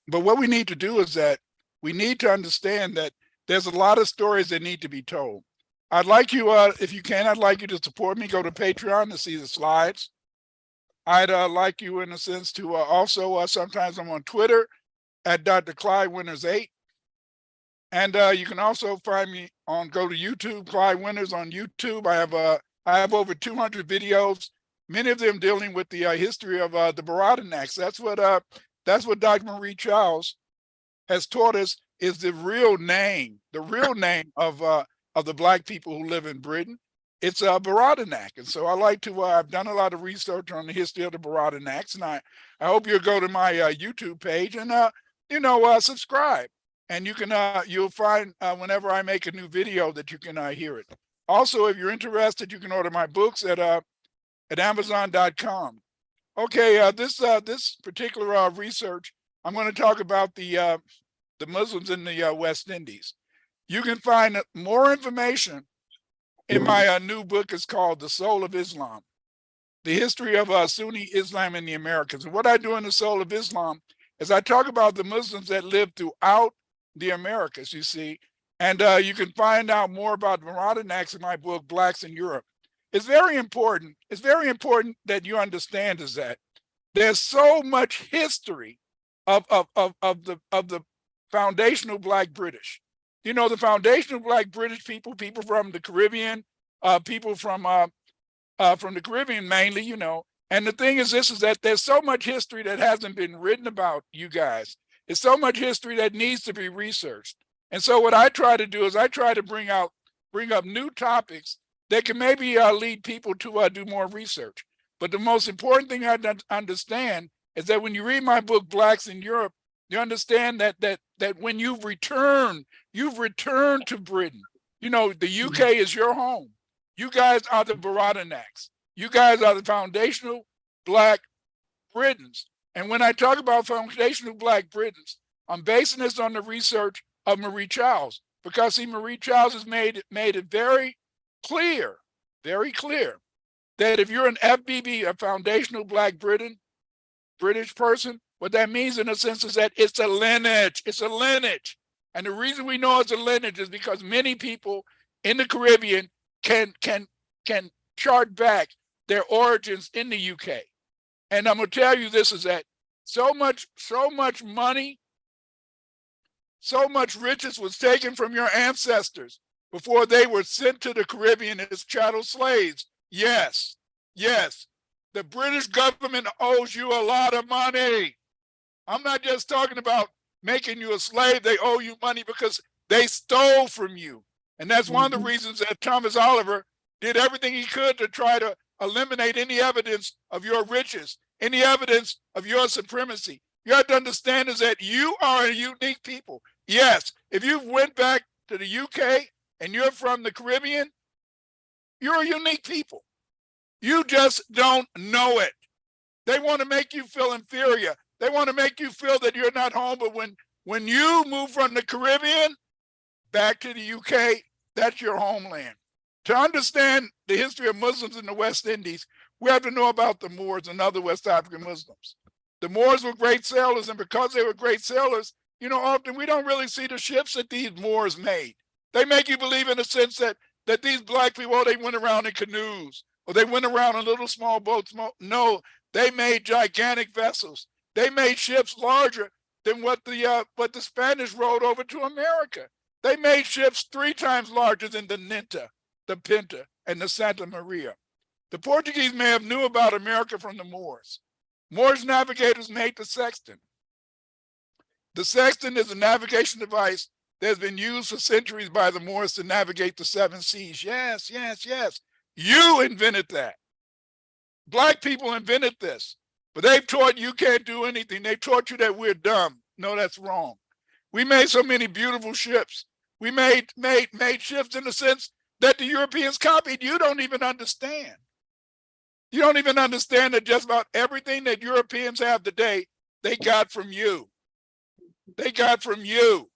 But what we need to do is that we need to understand that there's a lot of stories that need to be told. I'd like you, if you can, I'd like you to support me. Go to Patreon to see the slides. I'd like you, in a sense, to also, sometimes I'm on Twitter at Dr. Clyde Winters 8. And you can also find me on, go to YouTube, Clyde Winters on YouTube. I have over 200 videos, many of them dealing with the history of the Baradanacs. That's what Dr. Marie Charles has taught us is the real name of the Black people who live in Britain. It's Baradanac. And so I like to, I've done a lot of research on the history of the Baradanacs, and I hope you'll go to my YouTube page and, subscribe. And you can, you'll find whenever I make a new video that you can hear it. Also, if you're interested, you can order my books at Amazon.com. Okay, this particular research, I'm going to talk about the Muslims in the West Indies. You can find more information in my new book. Is called The Soul of Islam, the history of Sunni Islam in the Americas. And what I do in The Soul of Islam is I talk about the Muslims that live throughout the Americas, you see, and you can find out more about Baradanacs in my book, Blacks in Europe. It's very important. It's very important that you understand is that there's so much history of the foundational Black British. You know, the foundational Black British people from the Caribbean, people from the Caribbean mainly, you know. And the thing is this, is that there's so much history that hasn't been written about you guys. It's so much history that needs to be researched. And so what I try to do is I try to bring up new topics that can maybe lead people to do more research. But the most important thing I understand is that when you read my book, Blacks in Europe, you understand that when you've returned to Britain. You know, the UK is your home. You guys are the Baradanacs. You guys are the foundational Black Britons. And when I talk about foundational Black Britons, I'm basing this on the research of Marie Charles, because see, Marie Charles has made it very clear that if you're an FBB, a foundational Black British person, what that means in a sense is that it's a lineage. It's a lineage. And the reason we know it's a lineage is because many people in the Caribbean can chart back their origins in the UK. And I'm gonna tell you this, is that so much money, so much riches was taken from your ancestors before they were sent to the Caribbean as chattel slaves. Yes. The British government owes you a lot of money. I'm not just talking about making you a slave. They owe you money because they stole from you. And that's one of the reasons that Thomas Oliver did everything he could to try to eliminate any evidence of your riches, any evidence of your supremacy. You have to understand is that you are a unique people. Yes, if you went back to the UK and you're from the Caribbean, you're a unique people. You just don't know it. They want to make you feel inferior. They want to make you feel that you're not home. But when you move from the Caribbean back to the UK, that's your homeland. To understand the history of Muslims in the West Indies, we have to know about the Moors and other West African Muslims. The Moors were great sailors, and because they were great sailors, you know, often we don't really see the ships that these Moors made. They make you believe in a sense that these Black people, they went around in canoes, or they went around in little small boats. No, they made gigantic vessels. They made ships larger than what the Spanish rowed over to America. They made ships 3 times larger than the Ninta, the Pinta, and the Santa Maria. The Portuguese may have knew about America from the Moors. Moorish navigators made the sextant. The sextant is a navigation device that has been used for centuries by the Moors to navigate the 7 seas. Yes. You invented that. Black people invented this, but they've taught you can't do anything. They taught you that we're dumb. No, that's wrong. We made so many beautiful ships. We made ships in the sense that the Europeans copied. You don't even understand. You don't even understand that just about everything that Europeans have today, they got from you. They got from you,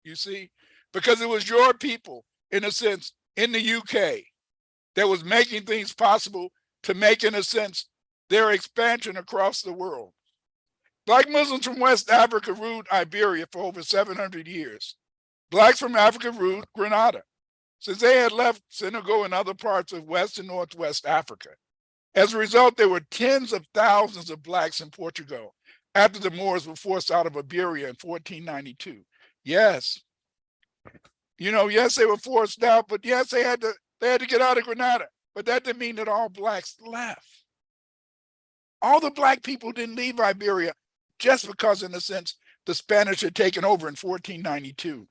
you see, because it was your people, in a sense, in the UK that was making things possible to make, in a sense, their expansion across the world. Black Muslims from West Africa ruled Iberia for over 700 years. Blacks from Africa ruled Grenada, since they had left Senegal and other parts of West and Northwest Africa. As a result, there were tens of thousands of blacks in Portugal after the Moors were forced out of Iberia in 1492. Yes, yes, they were forced out, but yes, they had to get out of Grenada. But that didn't mean that all blacks left. All the black people didn't leave Iberia just because, in a sense, the Spanish had taken over in 1492.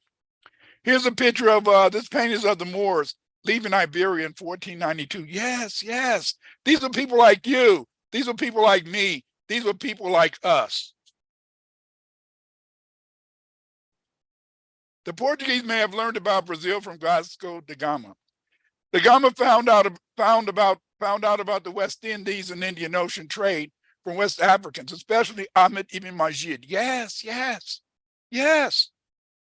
Here's a picture of this painting of the Moors leaving Iberia in 1492. Yes, yes. These are people like you. These are people like me. These were people like us. The Portuguese may have learned about Brazil from Vasco da Gama. Da Gama found out about the West Indies and Indian Ocean trade from West Africans, especially Ahmed ibn Majid. Yes, yes, yes.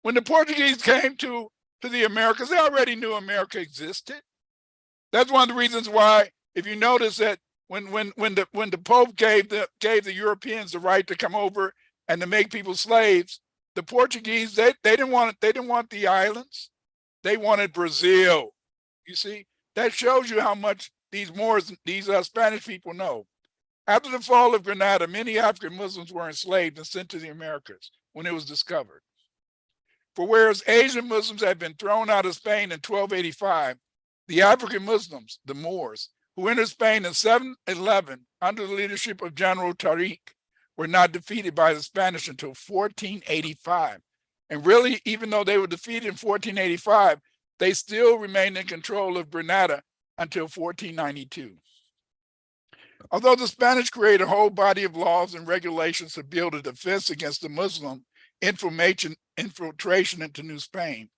When the Portuguese came to the Americas, they already knew America existed. That's one of the reasons why, if you notice that when the Pope gave the Europeans the right to come over and to make people slaves, the Portuguese they didn't want the islands, they wanted Brazil. You see, that shows you how much these Spanish people know. After the fall of Granada, many African Muslims were enslaved and sent to the Americas when it was discovered. For whereas Asian Muslims had been thrown out of Spain in 1285, the African Muslims, the Moors, who entered Spain in 711 under the leadership of General Tariq, were not defeated by the Spanish until 1485. And really, even though they were defeated in 1485, they still remained in control of Granada until 1492. Although the Spanish created a whole body of laws and regulations to build a defense against the Muslim infiltration into New Spain,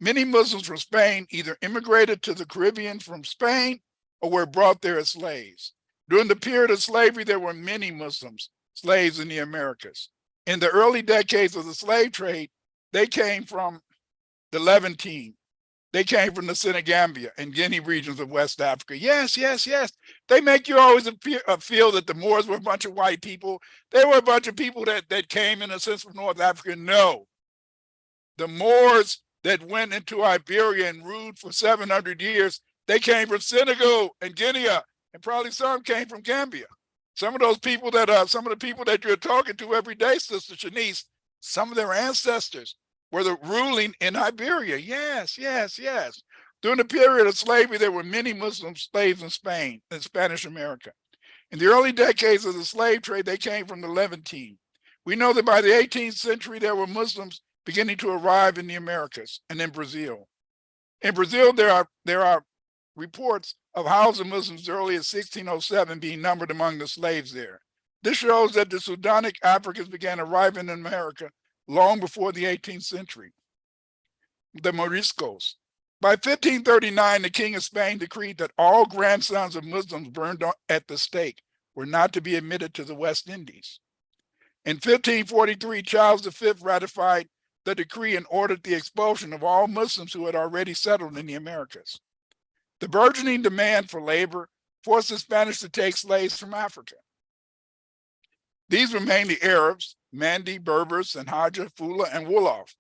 many Muslims from Spain either immigrated to the Caribbean from Spain or were brought there as slaves. During the period of slavery, there were many Muslims slaves in the Americas. In the early decades of the slave trade, they came from the Levantine. They came from the Senegal and Guinea regions of West Africa. Yes, yes, yes. They make you always feel that the Moors were a bunch of white people. They were a bunch of people that came, in a sense, from North Africa. No. The Moors that went into Iberia and ruled for 700 years, they came from Senegal and Guinea, and probably some came from Gambia. Some of the people that you're talking to every day, Sister Shanice, some of their ancestors were ruling in Iberia. Yes, yes, yes. During the period of slavery, there were many Muslim slaves in Spain and Spanish America. In the early decades of the slave trade, they came from the Levantine. We know that by the 18th century, there were Muslims beginning to arrive in the Americas and in Brazil. In Brazil, there are reports of Hausa Muslims as early as 1607 being numbered among the slaves there. This shows that the Sudanic Africans began arriving in America long before the 18th century. The Moriscos. By 1539, the King of Spain decreed that all grandsons of Muslims burned at the stake were not to be admitted to the West Indies. In 1543, Charles V ratified the decree and ordered the expulsion of all Muslims who had already settled in the Americas. The burgeoning demand for labor forced the Spanish to take slaves from Africa. These were mainly Arabs, Mandi, Berbers, and Haja, Fula, and Wolof.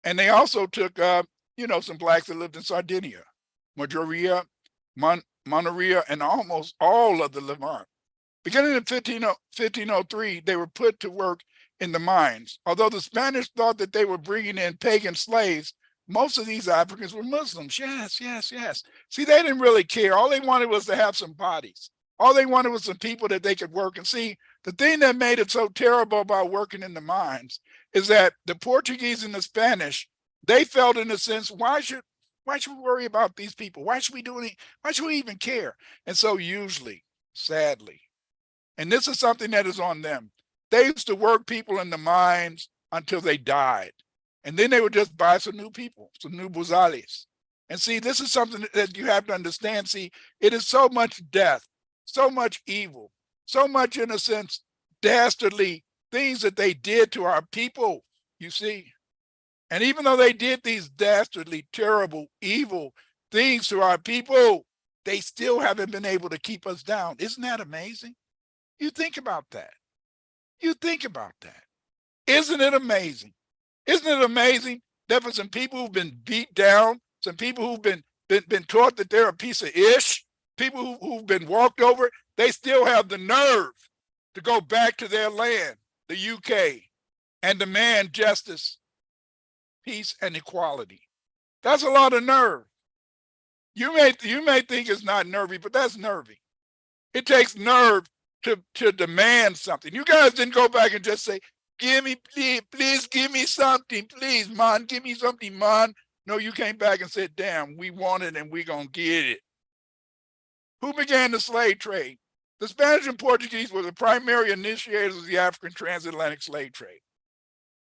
And they also took, some blacks that lived in Sardinia, Majoria, Monaria, and almost all of the Levant. Beginning in 1503, they were put to work in the mines. Although the Spanish thought that they were bringing in pagan slaves, most of these Africans were Muslims. Yes, yes, yes. See, they didn't really care. All they wanted was to have some bodies. All they wanted was some people that they could work. And see, the thing that made it so terrible about working in the mines is that the Portuguese and the Spanish, they felt, in a sense, why should we worry about these people? Why should we even care? And so usually, sadly, and this is something that is on them, they used to work people in the mines until they died. And then they would just buy some new people, some new buzales. And see, this is something that you have to understand. See, it is so much death, so much evil, so much, in a sense, dastardly things that they did to our people, you see. And even though they did these dastardly, terrible, evil things to our people, they still haven't been able to keep us down. Isn't that amazing? You think about that. You think about that. Isn't it amazing? Isn't it amazing that for some people who've been beat down, some people who've been taught that they're a piece of ish, people who've been walked over, they still have the nerve to go back to their land, the UK, and demand justice, peace, and equality. That's a lot of nerve. You may think it's not nervy, but that's nervy. It takes nerve to demand something. You guys didn't go back and just say, give me, please give me something, please, man, give me something, man. No, you came back and said, damn, we want it and we're going to get it. Who began the slave trade? The Spanish and Portuguese were the primary initiators of the African transatlantic slave trade.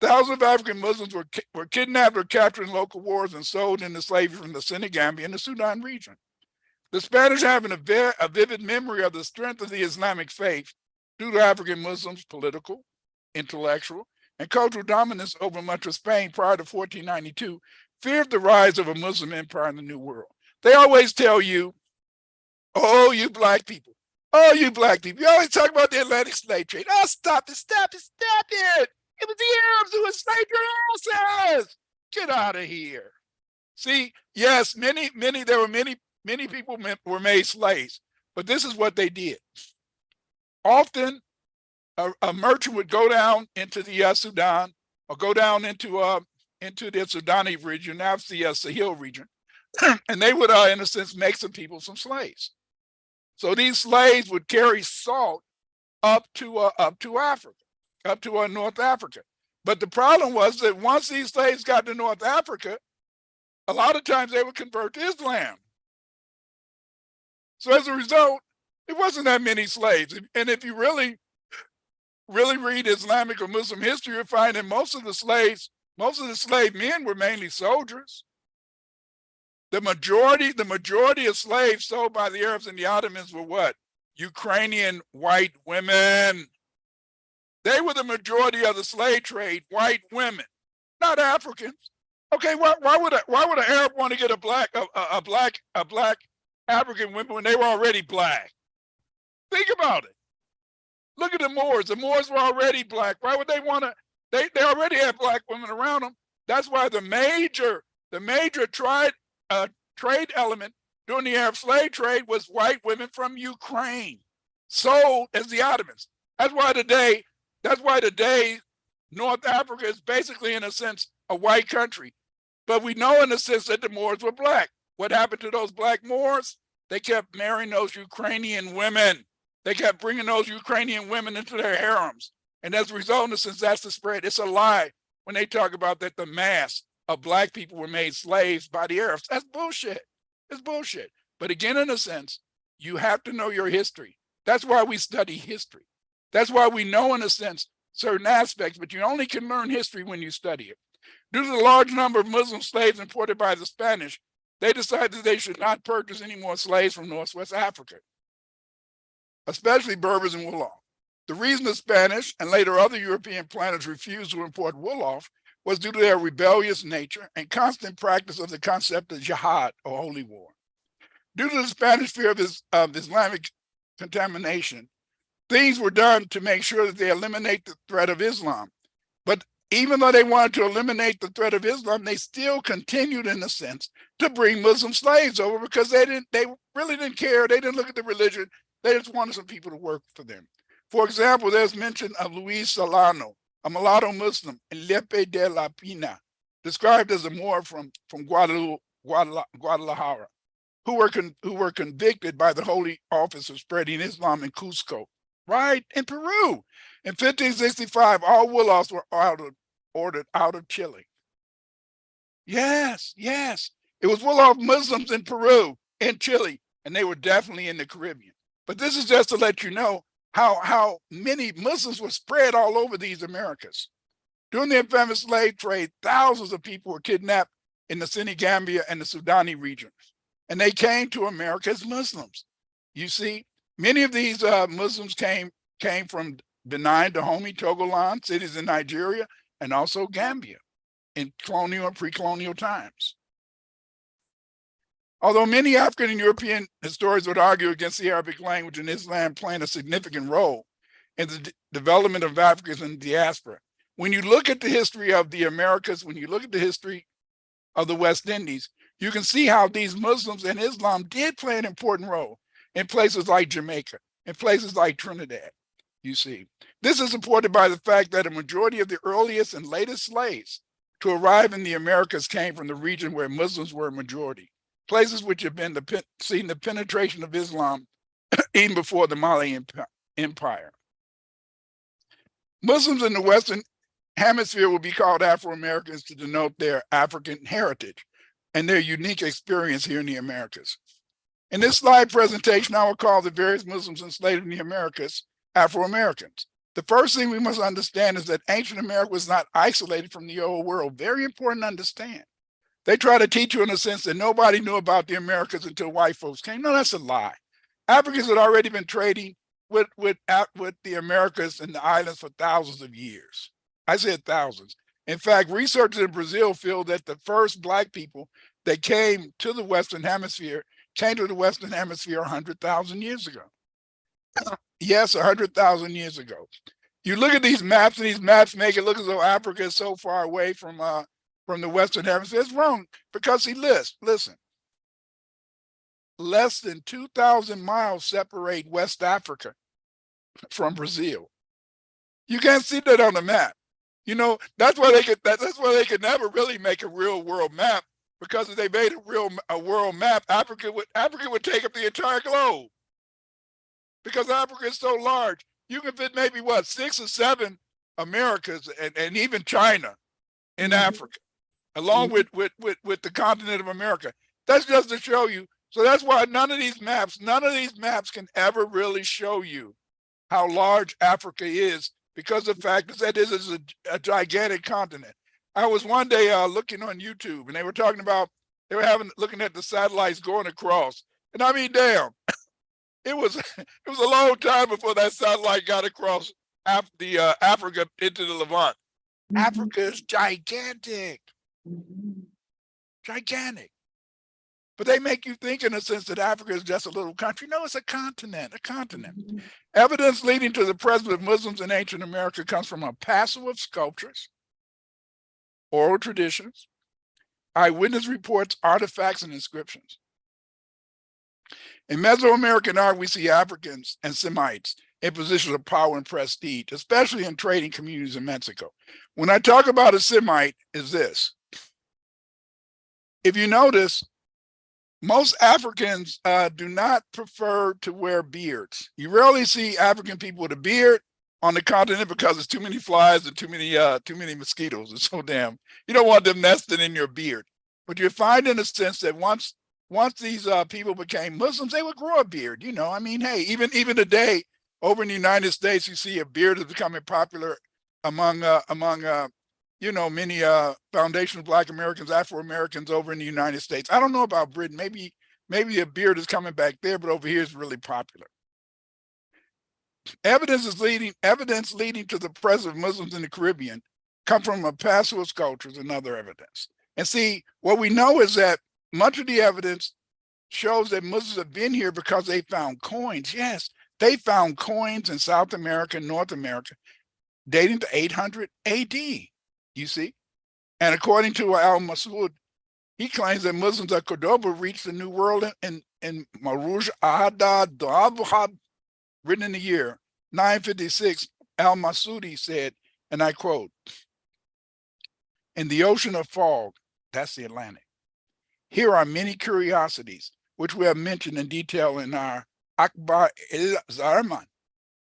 Thousands of African Muslims were kidnapped or captured in local wars and sold into slavery from the Senegal and the Sudan region. The Spanish have a vivid memory of the strength of the Islamic faith due to African Muslims' political, intellectual, and cultural dominance over much of Spain prior to 1492, feared the rise of a Muslim empire in the New World. They always tell you, oh, you black people. Oh, you black people. You always talk about the Atlantic slave trade. Oh, stop it, stop it, stop it. It was the Arabs who enslaved your asses. Get out of here. See, yes, many people were made slaves, but this is what they did. Often, a merchant would go down into the Sudan, or go down into the Sudani region, now it's the Sahel region, and they would, in a sense, make some people some slaves. So these slaves would carry salt up to Africa, up to North Africa. But the problem was that once these slaves got to North Africa, a lot of times they would convert to Islam. So as a result, it wasn't that many slaves. And if you really read Islamic or Muslim history, you'll find that most of the slave men were mainly soldiers. The majority of slaves sold by the Arabs and the Ottomans were what? Ukrainian white women. They were the majority of the slave trade, white women, not Africans. Okay, why would an Arab want to get a black African woman when they were already black? Think about it. Look at the Moors. The Moors were already black. Why would they want to? They already had black women around them. That's why the major trade element during the Arab slave trade was white women from Ukraine, sold as the Ottomans. That's why today North Africa is basically, in a sense, a white country. But we know in a sense that the Moors were black. What happened to those black Moors? They kept marrying those Ukrainian women. They kept bringing those Ukrainian women into their harems. And as a result, in a sense, that's the spread. It's a lie when they talk about that the mass of black people were made slaves by the Arabs. That's bullshit. It's bullshit. But again, in a sense, you have to know your history. That's why we study history. That's why we know, in a sense, certain aspects, but you only can learn history when you study it. Due to the large number of Muslim slaves imported by the Spanish, they decided they should not purchase any more slaves from Northwest Africa, especially Berbers and Wolof. The reason the Spanish and later other European planters refused to import Wolof was due to their rebellious nature and constant practice of the concept of jihad, or holy war. Due to the Spanish fear of Islamic contamination, things were done to make sure that they eliminate the threat of Islam. But even though they wanted to eliminate the threat of Islam, they still continued, in a sense, to bring Muslim slaves over because they really didn't care. They didn't look at the religion. They just wanted some people to work for them. For example, there's mention of Luis Solano, a mulatto Muslim in Lepe de la Pina, described as a Moor from Guadalajara, who were convicted by the Holy Office of spreading Islam in Cusco, right, in Peru. In 1565, all Wolofs were ordered out of Chile. Yes. It was Wolof Muslims in Peru, in Chile, and they were definitely in the Caribbean. But this is just to let you know how many Muslims were spread all over these Americas. During the infamous slave trade, thousands of people were kidnapped in the Senegambia and the Sudani region, and they came to America as Muslims. You see, many of these Muslims came from Benin, Dahomey, Togoland, cities in Nigeria, and also Gambia in colonial and pre-colonial times. Although many African and European historians would argue against the Arabic language and Islam playing a significant role and the development of Africans in the diaspora. When you look at the history of the Americas, when you look at the history of the West Indies, you can see how these Muslims and Islam did play an important role in places like Jamaica, in places like Trinidad, you see. This is supported by the fact that a majority of the earliest and latest slaves to arrive in the Americas came from the region where Muslims were a majority, places which have been seen the penetration of Islam even before the Mali Empire. Muslims in the Western Hemisphere will be called Afro-Americans to denote their African heritage and their unique experience here in the Americas. In this slide presentation, I will call the various Muslims enslaved in the Americas Afro-Americans. The first thing we must understand is that ancient America was not isolated from the old world. Very important to understand. They try to teach you in a sense that nobody knew about the Americas until white folks came. No, that's a lie. Africans had already been trading with the Americas and the islands for thousands of years. I said thousands. In fact, researchers in Brazil feel that the first Black people that came to the Western Hemisphere came to the Western Hemisphere 100,000 years ago. Yes, 100,000 years ago. You look at these maps, and these maps make it look as though Africa is so far away from the Western Hemisphere. It's wrong because listen, less than 2,000 miles separate West Africa from Brazil. You can't see that on the map. You know, that's why they could never really make a real world map, because if they made a world map, Africa would take up the entire globe. Because Africa is so large, you can fit maybe 6 or 7 Americas and even China in Africa, along with the continent of America. That's just to show you. So that's why none of these maps can ever really show you how large Africa is, because the fact is that this is a gigantic continent. I was one day looking on YouTube, and they were looking at the satellites going across, and I mean, damn, it was a long time before that satellite got across Africa into the Levant. Africa is gigantic, gigantic. But they make you think in a sense that Africa is just a little country. No, it's a continent, Evidence leading to the presence of Muslims in ancient America comes from a passel of sculptures, oral traditions, eyewitness reports, artifacts, and inscriptions. In Mesoamerican art, we see Africans and Semites in positions of power and prestige, especially in trading communities in Mexico. When I talk about a Semite, is this. If you notice, most Africans do not prefer to wear beards. You rarely see African people with a beard on the continent because there's too many flies and too many mosquitoes. It's so damn. You don't want them nesting in your beard. But you find in a sense that once these people became Muslims, they would grow a beard. You know, I mean, hey, even today over in the United States, you see a beard is becoming popular among many foundational Black Americans, Afro-Americans over in the United States. I don't know about Britain. Maybe a beard is coming back there, but over here it's really popular. Evidence leading to the presence of Muslims in the Caribbean come from a passel of sculptures and other evidence. And see, what we know is that much of the evidence shows that Muslims have been here because they found coins. Yes, they found coins in South America and North America dating to 800 AD, you see. And according to Al-Masoud, he claims that Muslims at Cordoba reached the New World in Maroon, written in the year 956. Al-Masoudi said, and I quote, "In the ocean of fog," that's the Atlantic, "here are many curiosities, which we have mentioned in detail in our Akbar el-Zarman,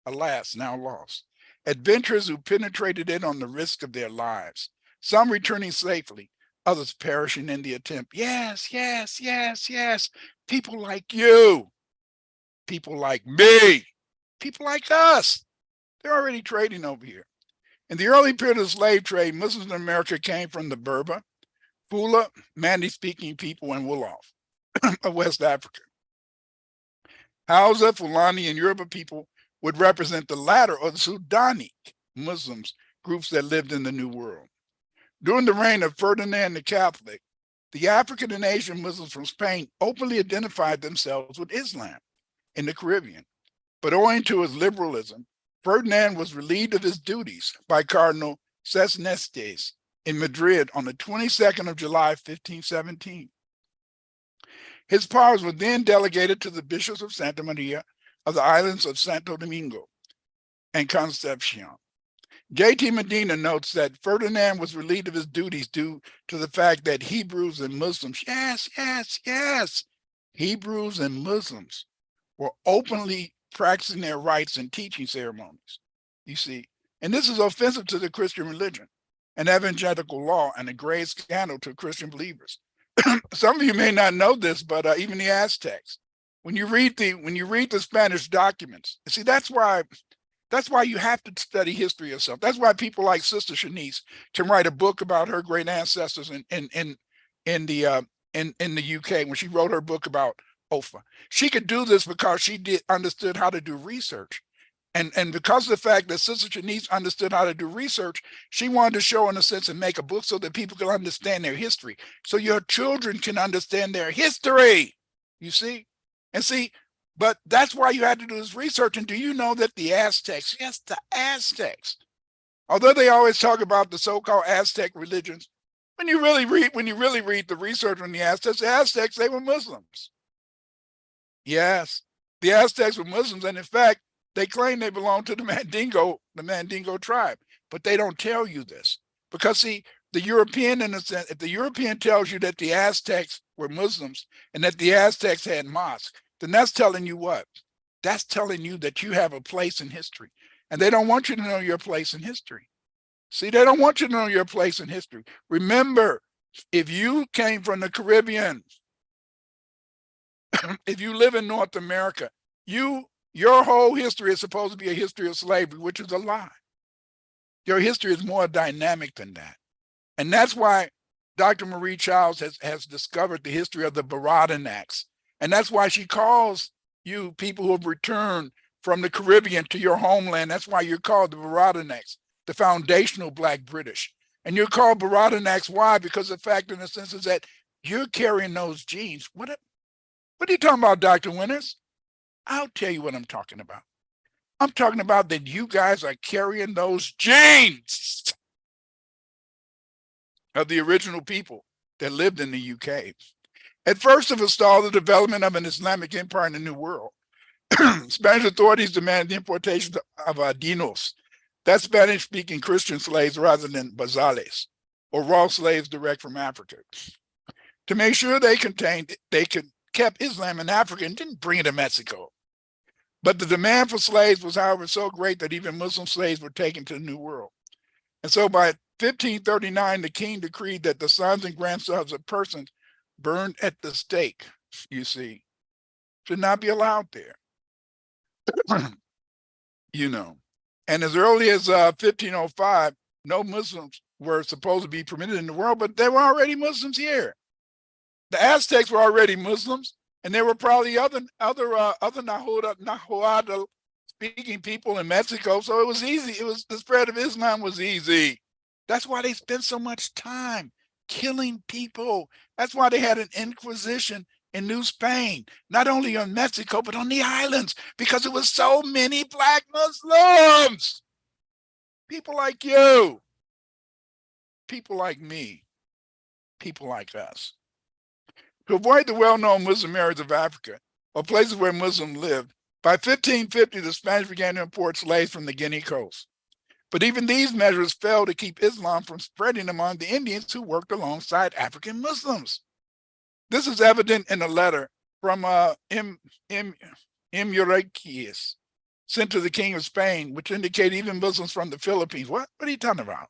alas, now lost. Adventurers who penetrated it on the risk of their lives, some returning safely, others perishing in the attempt." Yes, yes, yes, yes. People like you, people like me, people like us. They're already trading over here. In the early period of the slave trade, Muslims in America came from the Berber, Fula, Mandi-speaking people, and Wolof of West Africa. Hausa, Fulani, and Yoruba people would represent the latter, or the Sudanic Muslims, groups that lived in the New World. During the reign of Ferdinand the Catholic, the African and Asian Muslims from Spain openly identified themselves with Islam in the Caribbean. But owing to his liberalism, Ferdinand was relieved of his duties by Cardinal Cisneros in Madrid on the 22nd of July, 1517. His powers were then delegated to the bishops of Santa Maria of the islands of Santo Domingo and Concepcion. J.T. Medina notes that Ferdinand was relieved of his duties due to the fact that Hebrews and Muslims, yes, Hebrews and Muslims were openly practicing their rites and teaching ceremonies, you see. And this is offensive to the Christian religion and evangelical law and a grave scandal to Christian believers. Some of you may not know this, but even the Aztecs, when you read the Spanish documents, see, that's why you have to study history yourself. That's why people like Sister Shanice can write a book about her great ancestors in the UK when she wrote her book about Ofa. She could do this because she understood how to do research. And because of the fact that Sister Shanice understood how to do research, she wanted to show, in a sense, and make a book so that people can understand their history. So your children can understand their history, you see? And see, but that's why you had to do this research. And do you know that the Aztecs, yes, the Aztecs, although they always talk about the so-called Aztec religions, when you really read the research on the Aztecs, they were Muslims. Yes, the Aztecs were Muslims, and in fact, they claim they belong to the Mandingo tribe, but they don't tell you this because, see, the European, in a sense, if the European tells you that the Aztecs were Muslims and that the Aztecs had mosques, then that's telling you what? That's telling you that you have a place in history, and they don't want you to know your place in history. See, they don't want you to know your place in history. Remember, if you came from the Caribbean, if you live in North America, your whole history is supposed to be a history of slavery, which is a lie. Your history is more dynamic than that. And that's why Dr. Marie Childs has discovered the history of the Baradinaks. And that's why she calls you people who have returned from the Caribbean to your homeland. That's why you're called the Baradinaks, the foundational Black British. And you're called Baradinaks. Why? Because the fact, in a sense, is that you're carrying those genes. What are you talking about, Dr. Winters? I'll tell you what I'm talking about. I'm talking about that you guys are carrying those genes of the original people that lived in the UK. At first, it forestalled the development of an Islamic empire in the New World. Spanish authorities demanded the importation of dinos, that's Spanish-speaking Christian slaves rather than bazales, or raw slaves direct from Africa, to make sure they kept Islam in Africa and didn't bring it to Mexico. But the demand for slaves was, however, so great that even Muslim slaves were taken to the New World. And so by 1539, the king decreed that the sons and grandsons of persons burned at the stake, you see, should not be allowed there. You know, and as early as 1505, no Muslims were supposed to be permitted in the world, but there were already Muslims here. The Aztecs were already Muslims, and there were probably other Nahuatl speaking people in Mexico. So it was easy. The spread of Islam was easy. That's why they spent so much time killing people. That's why they had an Inquisition in New Spain, not only on Mexico, but on the islands, because it was so many Black Muslims. People like you, people like me, people like us. To avoid the well-known Muslim areas of Africa, or places where Muslims lived, by 1550, the Spanish began to import slaves from the Guinea coast. But even these measures failed to keep Islam from spreading among the Indians who worked alongside African Muslims. This is evident in a letter from Imuriquis sent to the King of Spain, which indicated even Muslims from the Philippines. What are you talking about?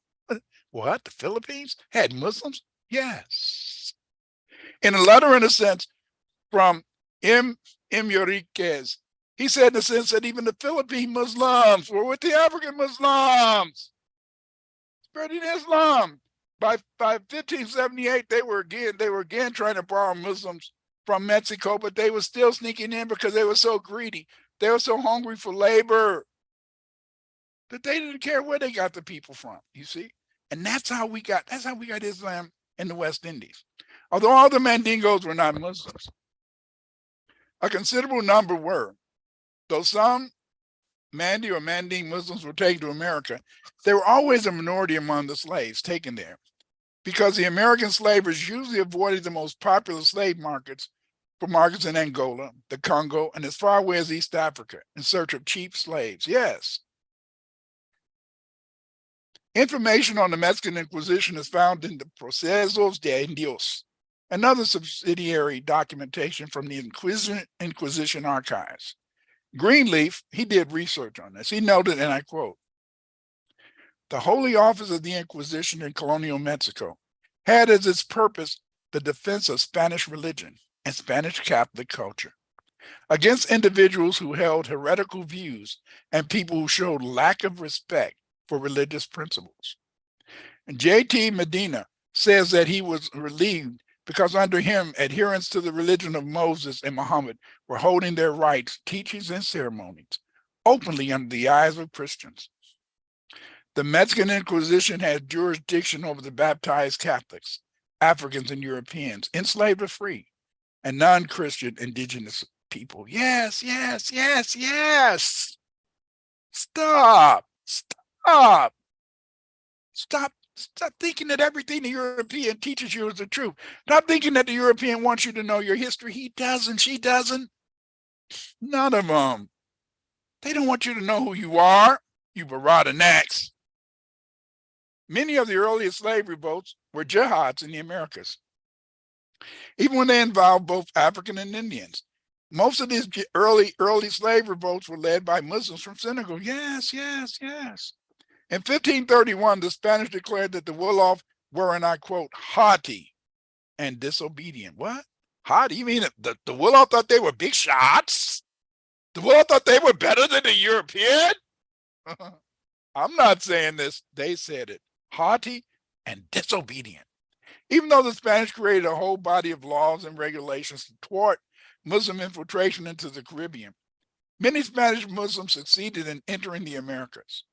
What? The Philippines had Muslims? Yes. In a letter, in a sense, from Imuriquis, he said, in a sense, that even the Philippine Muslims were with the African Muslims, spreading Islam. By 1578, they were again trying to borrow Muslims from Mexico, but they were still sneaking in because they were so greedy. They were so hungry for labor that they didn't care where they got the people from, you see? And that's how we got Islam in the West Indies. Although all the Mandingos were not Muslims, a considerable number were, though some Mandi or Manding Muslims were taken to America, they were always a minority among the slaves taken there, because the American slavers usually avoided the most popular slave markets for markets in Angola, the Congo, and as far away as East Africa in search of cheap slaves. Yes. Information on the Mexican Inquisition is found in the Procesos de Indios, another subsidiary documentation from the Inquisition archives. Greenleaf, he did research on this. He noted, and I quote, "The Holy Office of the Inquisition in colonial Mexico had as its purpose the defense of Spanish religion and Spanish Catholic culture against individuals who held heretical views and people who showed lack of respect for religious principles." And J.T. Medina says that he was relieved because under him, adherents to the religion of Moses and Muhammad were holding their rites, teachings, and ceremonies openly under the eyes of Christians. The Mexican Inquisition had jurisdiction over the baptized Catholics, Africans, and Europeans, enslaved or free, and non-Christian indigenous people. Yes, yes, yes, yes. Stop. Stop thinking that everything the European teaches you is the truth. Stop thinking that the European wants you to know your history. He doesn't, she doesn't. None of them. They don't want you to know who you are, you Barada Nax. Many of the earliest slave revolts were jihads in the Americas, even when they involved both African and Indians. Most of these early slave revolts were led by Muslims from Senegal. Yes, yes, yes. In 1531, the Spanish declared that the Wolof were, and I quote, haughty and disobedient. What? Haughty? You mean the Wolof thought they were big shots? The Wolof thought they were better than the European? I'm not saying this. They said it. Haughty and disobedient. Even though the Spanish created a whole body of laws and regulations to thwart Muslim infiltration into the Caribbean, many Spanish Muslims succeeded in entering the Americas.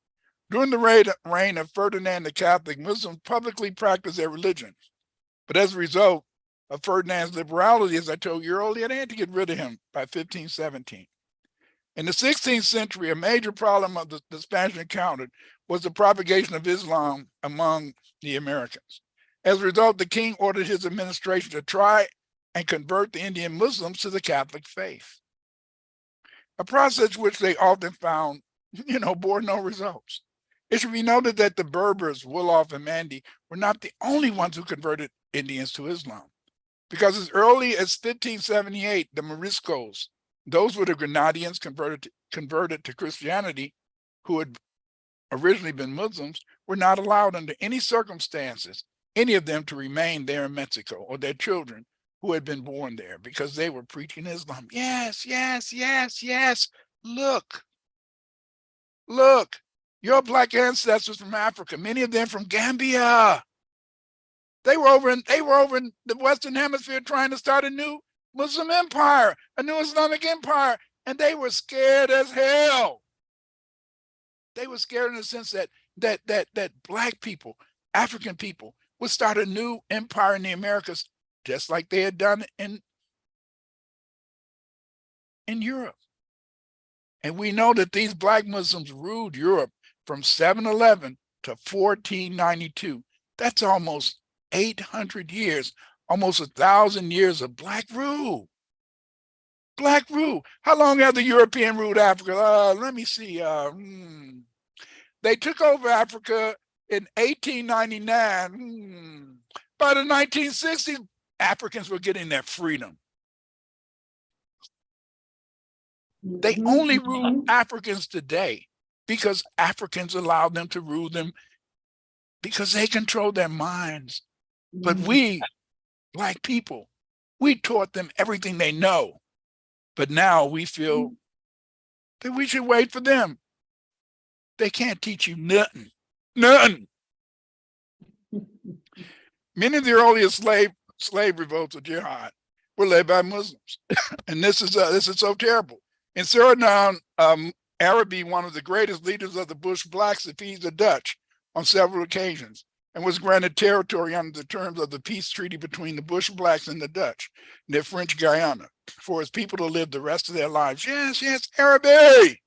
During the reign of Ferdinand the Catholic, Muslims publicly practiced their religion. But as a result of Ferdinand's liberality, as I told you earlier, they had to get rid of him by 1517. In the 16th century, a major problem of the Spanish encountered was the propagation of Islam among the Americans. As a result, the king ordered his administration to try and convert the Indian Muslims to the Catholic faith, a process which they often found, bore no results. It should be noted that the Berbers, Wolof, and Mandi were not the only ones who converted Indians to Islam, because as early as 1578, the Moriscos, those were the Grenadians converted to Christianity, who had originally been Muslims, were not allowed under any circumstances, any of them, to remain there in Mexico, or their children who had been born there, because they were preaching Islam. Yes, yes, yes, yes. Look. Your Black ancestors from Africa, many of them from Gambia. They were over in the Western Hemisphere trying to start a new Muslim empire, a new Islamic empire, and they were scared as hell. They were scared in the sense that Black people, African people, would start a new empire in the Americas, just like they had done in Europe. And we know that these Black Muslims ruled Europe from 711 to 1492. That's almost 800 years, almost 1,000 years of Black rule. Black rule. How long have the European ruled Africa? Let me see. They took over Africa in 1899. By the 1960s, Africans were getting their freedom. They only rule Africans today because Africans allowed them to rule them, because they control their minds. But we, Black people, we taught them everything they know. But now we feel that we should wait for them. They can't teach you nothing. Nothing. Many of the earliest slave revolts of jihad were led by Muslims. And this is so terrible. In Suriname, Arabi, one of the greatest leaders of the Bush Blacks, defeated the Dutch on several occasions and was granted territory under the terms of the peace treaty between the Bush Blacks and the Dutch, near French Guiana, for his people to live the rest of their lives. Yes, yes, Arabi.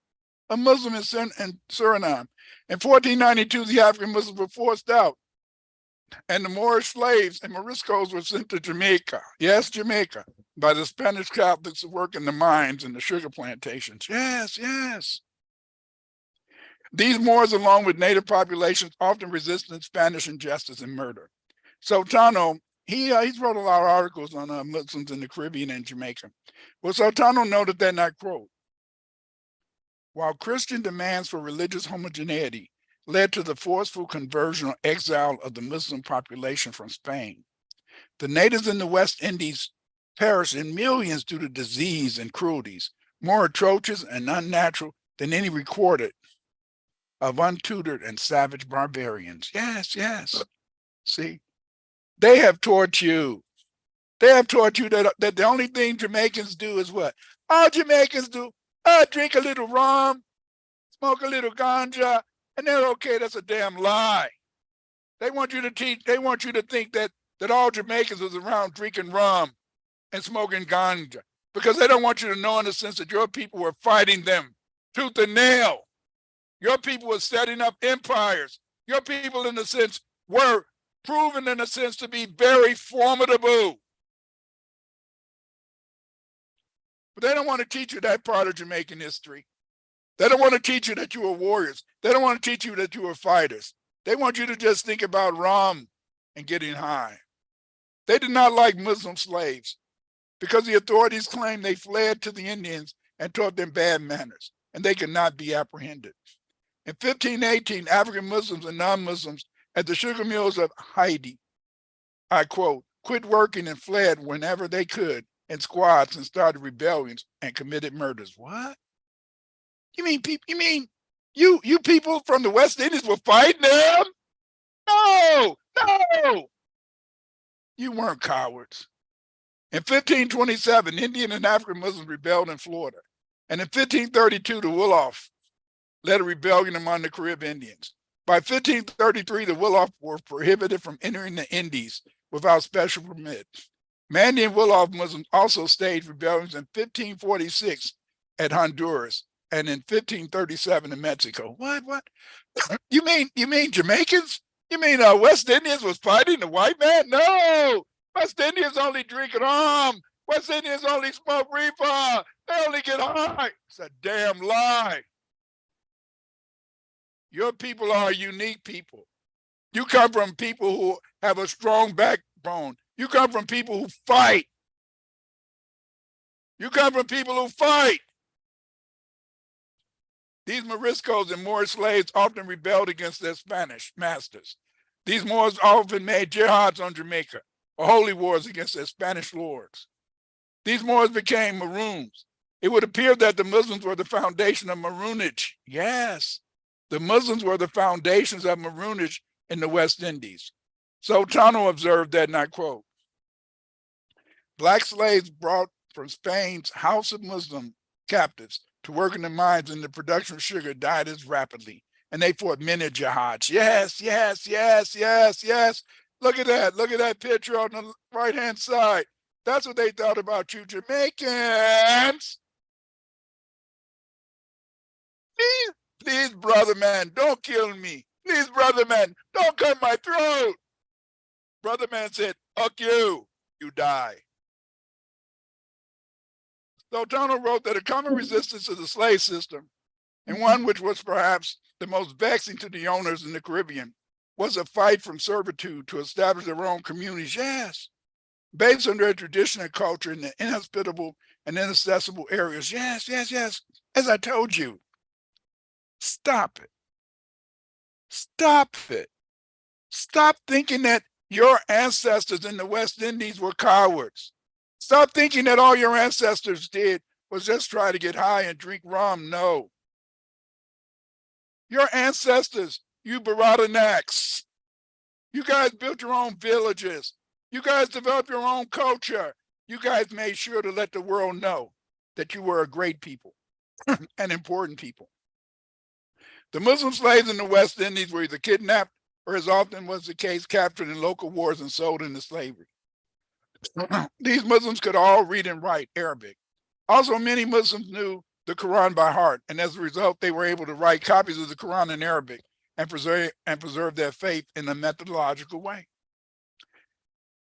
a Muslim in Suriname. In 1492, the African Muslims were forced out, and the Moorish slaves and Moriscos were sent to Jamaica. Yes, Jamaica, by the Spanish Catholics who work in the mines and the sugar plantations. Yes, yes. These Moors, along with native populations, often resisted Spanish injustice and murder. Sultano, he's wrote a lot of articles on Muslims in the Caribbean and Jamaica. Well, Sultano noted that, and I quote, while Christian demands for religious homogeneity led to the forceful conversion or exile of the Muslim population from Spain, the natives in the West Indies perished in millions due to disease and cruelties, more atrocious and unnatural than any recorded of untutored and savage barbarians. Yes, yes. See, they have taught you. They have taught you that the only thing Jamaicans do is what? All Jamaicans do, drink a little rum, smoke a little ganja, and they're okay. That's a damn lie. They want you to think that all Jamaicans was around drinking rum and smoking ganja, because they don't want you to know, in the sense that your people were fighting them tooth and nail. Your people were setting up empires. Your people, in a sense, were proven, in a sense, to be very formidable. But they don't want to teach you that part of Jamaican history. They don't want to teach you that you were warriors. They don't want to teach you that you were fighters. They want you to just think about rum and getting high. They did not like Muslim slaves because the authorities claimed they fled to the Indians and taught them bad manners, and they could not be apprehended. In 1518, African Muslims and non-Muslims at the sugar mills of Haiti, I quote, quit working and fled whenever they could in squads and started rebellions and committed murders. What? You mean you people from the West Indies were fighting them? No, no. You weren't cowards. In 1527, Indian and African Muslims rebelled in Florida. And in 1532, the Wolof led a rebellion among the Caribbean Indians. By 1533, the Wolof were prohibited from entering the Indies without special permit. Mandi and Wolof Muslims also staged rebellions in 1546 at Honduras and in 1537 in Mexico. What? You mean Jamaicans? You mean West Indians was fighting the white man? No! West Indians only drink rum. West Indians only smoke reefer. They only get high. It's a damn lie. Your people are a unique people. You come from people who have a strong backbone. You come from people who fight. You come from people who fight. These Moriscos and Moorish slaves often rebelled against their Spanish masters. These Moors often made jihads on Jamaica, or holy wars against their Spanish lords. These Moors became Maroons. It would appear that the Muslims were the foundation of Maroonage. Yes, the Muslims were the foundations of Maroonage in the West Indies. Sultano observed that, and I quote, black slaves brought from Spain's House of Muslim captives to work in the mines and the production of sugar died as rapidly, and they fought many jihads. Yes, yes, yes, yes, yes. Look at that. Look at that picture on the right-hand side. That's what they thought about you Jamaicans. Please, brother man, don't kill me. Please, brother man, don't cut my throat. Brother man said, fuck you, you die. Sultano wrote that a common resistance to the slave system, and one which was perhaps the most vexing to the owners in the Caribbean, was a fight from servitude to establish their own communities, yes, based on their tradition and culture in the inhospitable and inaccessible areas. Yes, yes, yes. As I told you, stop it. Stop it. Stop thinking that your ancestors in the West Indies were cowards. Stop thinking that all your ancestors did was just try to get high and drink rum. No. Your ancestors, you Baradinaks, you guys built your own villages. You guys developed your own culture. You guys made sure to let the world know that you were a great people and important people. The Muslim slaves in the West Indies were either kidnapped or, as often was the case, captured in local wars and sold into slavery. These Muslims could all read and write Arabic. Also, many Muslims knew the Quran by heart, and as a result, they were able to write copies of the Quran in Arabic and preserve their faith in a methodological way.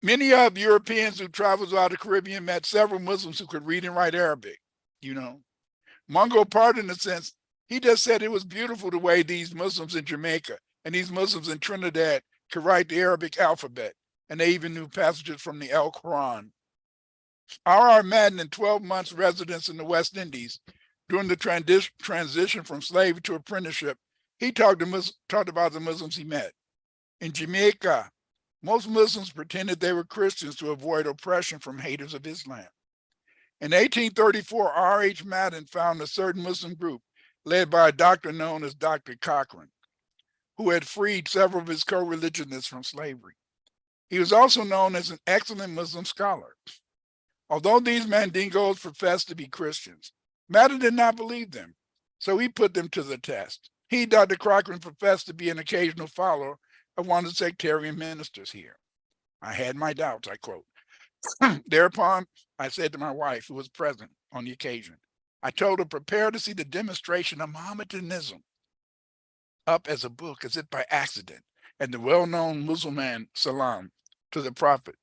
Many of Europeans who traveled throughout the Caribbean met several Muslims who could read and write Arabic. Mungo Park, in a sense, he just said it was beautiful the way these Muslims in Jamaica and these Muslims in Trinidad could write the Arabic alphabet, and they even knew passages from the Al Quran. R.R. Madden, in 12 months residence in the West Indies, during the transition from slavery to apprenticeship, he talked about the Muslims he met. In Jamaica, most Muslims pretended they were Christians to avoid oppression from haters of Islam. In 1834, R.H. Madden found a certain Muslim group led by a doctor known as Dr. Cochrane, who had freed several of his co-religionists from slavery. He was also known as an excellent Muslim scholar. Although these Mandingos professed to be Christians, Madden did not believe them, so he put them to the test. He, Dr. Cochrane, professed to be an occasional follower of one of the sectarian ministers here. I had my doubts, I quote. Thereupon, I said to my wife, who was present on the occasion, I told her, prepare to see the demonstration of Mohammedanism up as a book, as if by accident, and the well-known Muslim salam to the Prophet.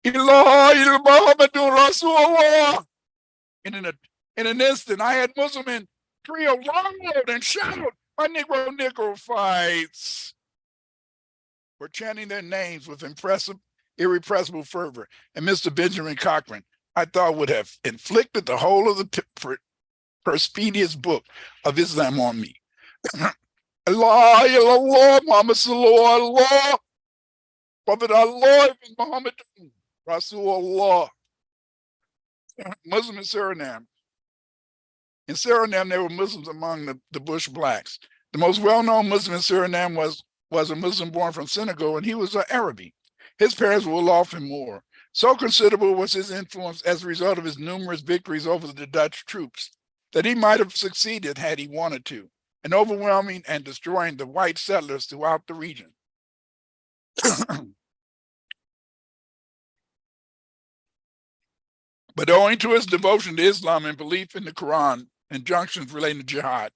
Ilaha il Muhammadun Rasulullah. In an instant, I had Muslim trio loud and shout, my Negro fights. Were chanting their names with irrepressible fervor, and Mr. Benjamin Cochrane, I thought, would have inflicted the whole of the perspidious book of Islam on me. Allah, Allah, Muhammad Sallallahu Allah, Prophet Allah, Muhammad Rasulullah. Muslim in Suriname. In Suriname, there were Muslims among the bush blacks. The most well-known Muslim in Suriname was a Muslim born from Senegal, and he was an Arabi. His parents were Wolof and Moor. So considerable was his influence as a result of his numerous victories over the Dutch troops that he might have succeeded had he wanted to, in overwhelming and destroying the white settlers throughout the region. But owing to his devotion to Islam and belief in the Quran, injunctions relating to jihad,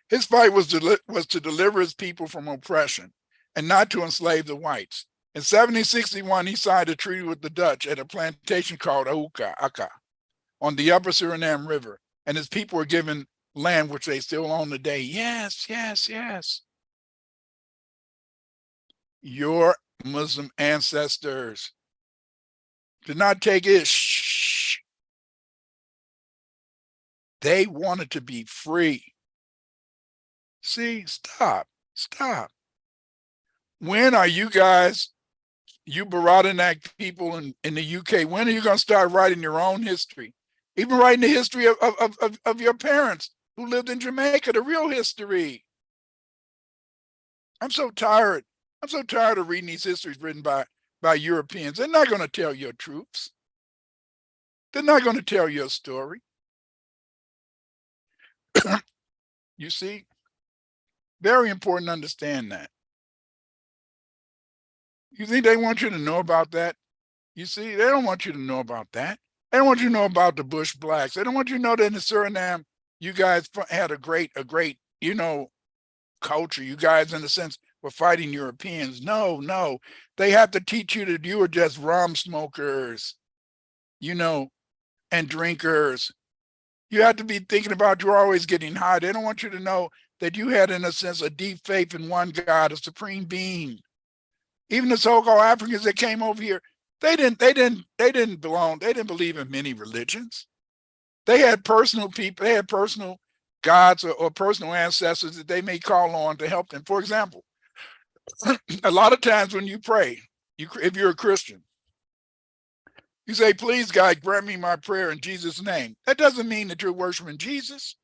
his fight was to deliver his people from oppression and not to enslave the whites. In 1761, he signed a treaty with the Dutch at a plantation called Aka on the upper Suriname River, and his people were given land which they still own today. Yes, yes, yes. Your Muslim ancestors did not take it. Shh. They wanted to be free. See, stop. When are you guys, you Baradanak people in the UK, when are you going to start writing your own history? Even writing the history of your parents who lived in Jamaica, the real history. I'm so tired of reading these histories written by Europeans. They're not going to tell your truths. They're not going to tell your story. You see? Very important to understand that. You think they want you to know about that? You see, they don't want you to know about that. They don't want you to know about the bush blacks. They don't want you to know that in Suriname, you guys had a great, culture. You guys, in a sense, were fighting Europeans. No. They have to teach you that you were just rum smokers, and drinkers. You have to be thinking about you're always getting high. They don't want you to know that you had, in a sense, a deep faith in one God, a supreme being. Even the so-called Africans that came over here, they didn't believe in many religions. They had personal people, they had personal gods or personal ancestors that they may call on to help them. For example, a lot of times when you pray, if you're a Christian, you say, please, God, grant me my prayer in Jesus' name. That doesn't mean that you're worshiping Jesus.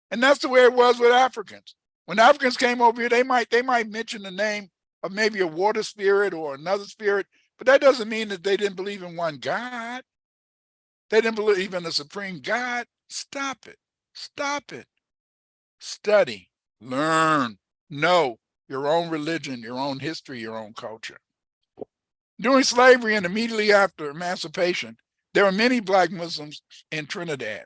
And that's the way it was with Africans. When Africans came over here, they might mention the name of maybe a water spirit or another spirit, but that doesn't mean that they didn't believe in one God. They didn't believe in the supreme God. Stop it. Study, learn, know your own religion, your own history, your own culture. During slavery and immediately after emancipation, there were many Black Muslims in Trinidad.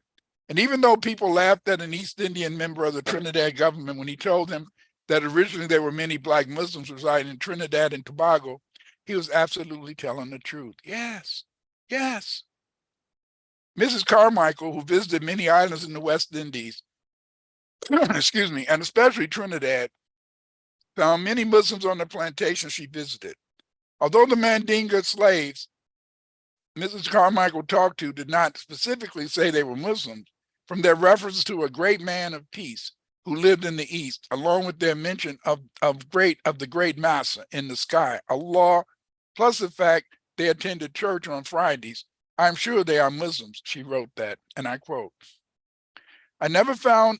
And even though people laughed at an East Indian member of the Trinidad government when he told them that originally there were many Black Muslims residing in Trinidad and Tobago, he was absolutely telling the truth. Yes, yes. Mrs. Carmichael, who visited many islands in the West Indies, excuse me, and especially Trinidad, found many Muslims on the plantations she visited. Although the Mandinka slaves Mrs. Carmichael talked to did not specifically say they were Muslims, from their reference to a great man of peace who lived in the East, along with their mention of the great Massa in the sky, Allah, plus the fact they attended church on Fridays, I'm sure they are Muslims, she wrote that, and I quote, I never found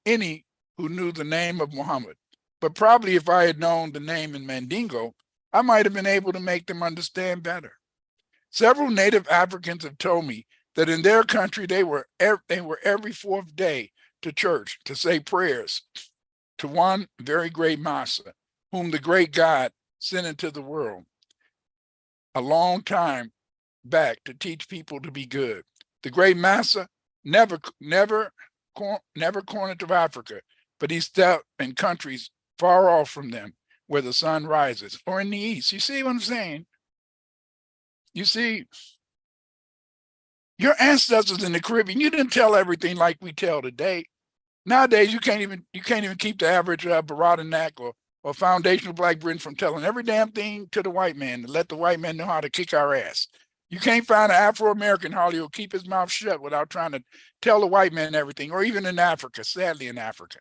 any who knew the name of Muhammad, but probably if I had known the name in Mandingo, I might have been able to make them understand better. Several native Africans have told me that in their country, they were every fourth day to church to say prayers to one very great Massa, whom the great God sent into the world a long time back to teach people to be good. The great Massa never cornered to Africa, but he stepped in countries far off from them where the sun rises, or in the East. You see what I'm saying? You see, your ancestors in the Caribbean, you didn't tell everything like we tell today. Nowadays, you can't even keep the average Baradanak or foundational Black Britain from telling every damn thing to the white man to let the white man know how to kick our ass. You can't find an Afro-American hardly who'll keep his mouth shut without trying to tell the white man everything, or even in Africa, sadly in Africa.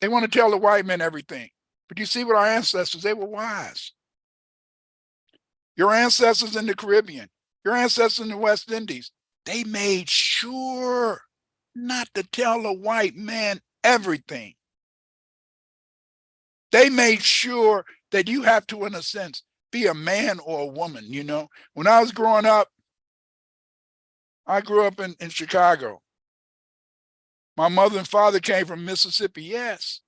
They want to tell the white man everything. But you see what our ancestors, they were wise. Your ancestors in the Caribbean, your ancestors in the West Indies, they made sure not to tell the white man everything. They made sure that you have to, in a sense, be a man or a woman, you know. When I was growing up, I grew up in Chicago. My mother and father came from Mississippi, yes.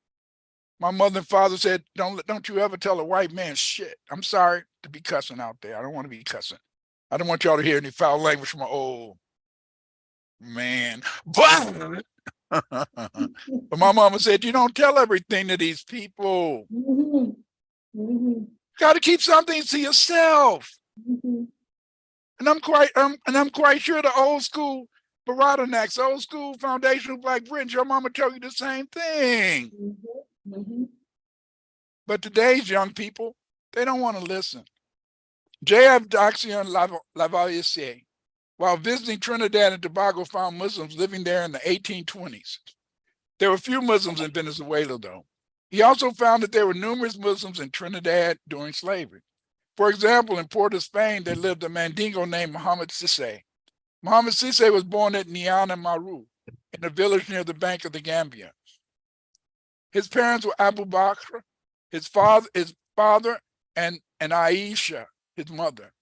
My mother and father said, don't you ever tell a white man shit. I'm sorry to be cussing out there. I don't want to be cussing. I don't want y'all to hear any foul language from my old man. But but my mama said, you don't tell everything to these people. Got to keep something to yourself. And I'm quite sure the old school Baradanacs, old school foundational Black Britons, your mama tell you the same thing. But today's young people, they don't want to listen. J.F. D'Action Lavoisier, while visiting Trinidad and Tobago, found Muslims living there in the 1820s. There were few Muslims in Venezuela, though. He also found that there were numerous Muslims in Trinidad during slavery. For example, in Portugal, Spain, there lived a Mandingo named Muhammad Sisse. Muhammad Sisse was born at Niana Maroon, in a village near the bank of the Gambia. His parents were Abu Bakr, his father, and Aisha, his mother.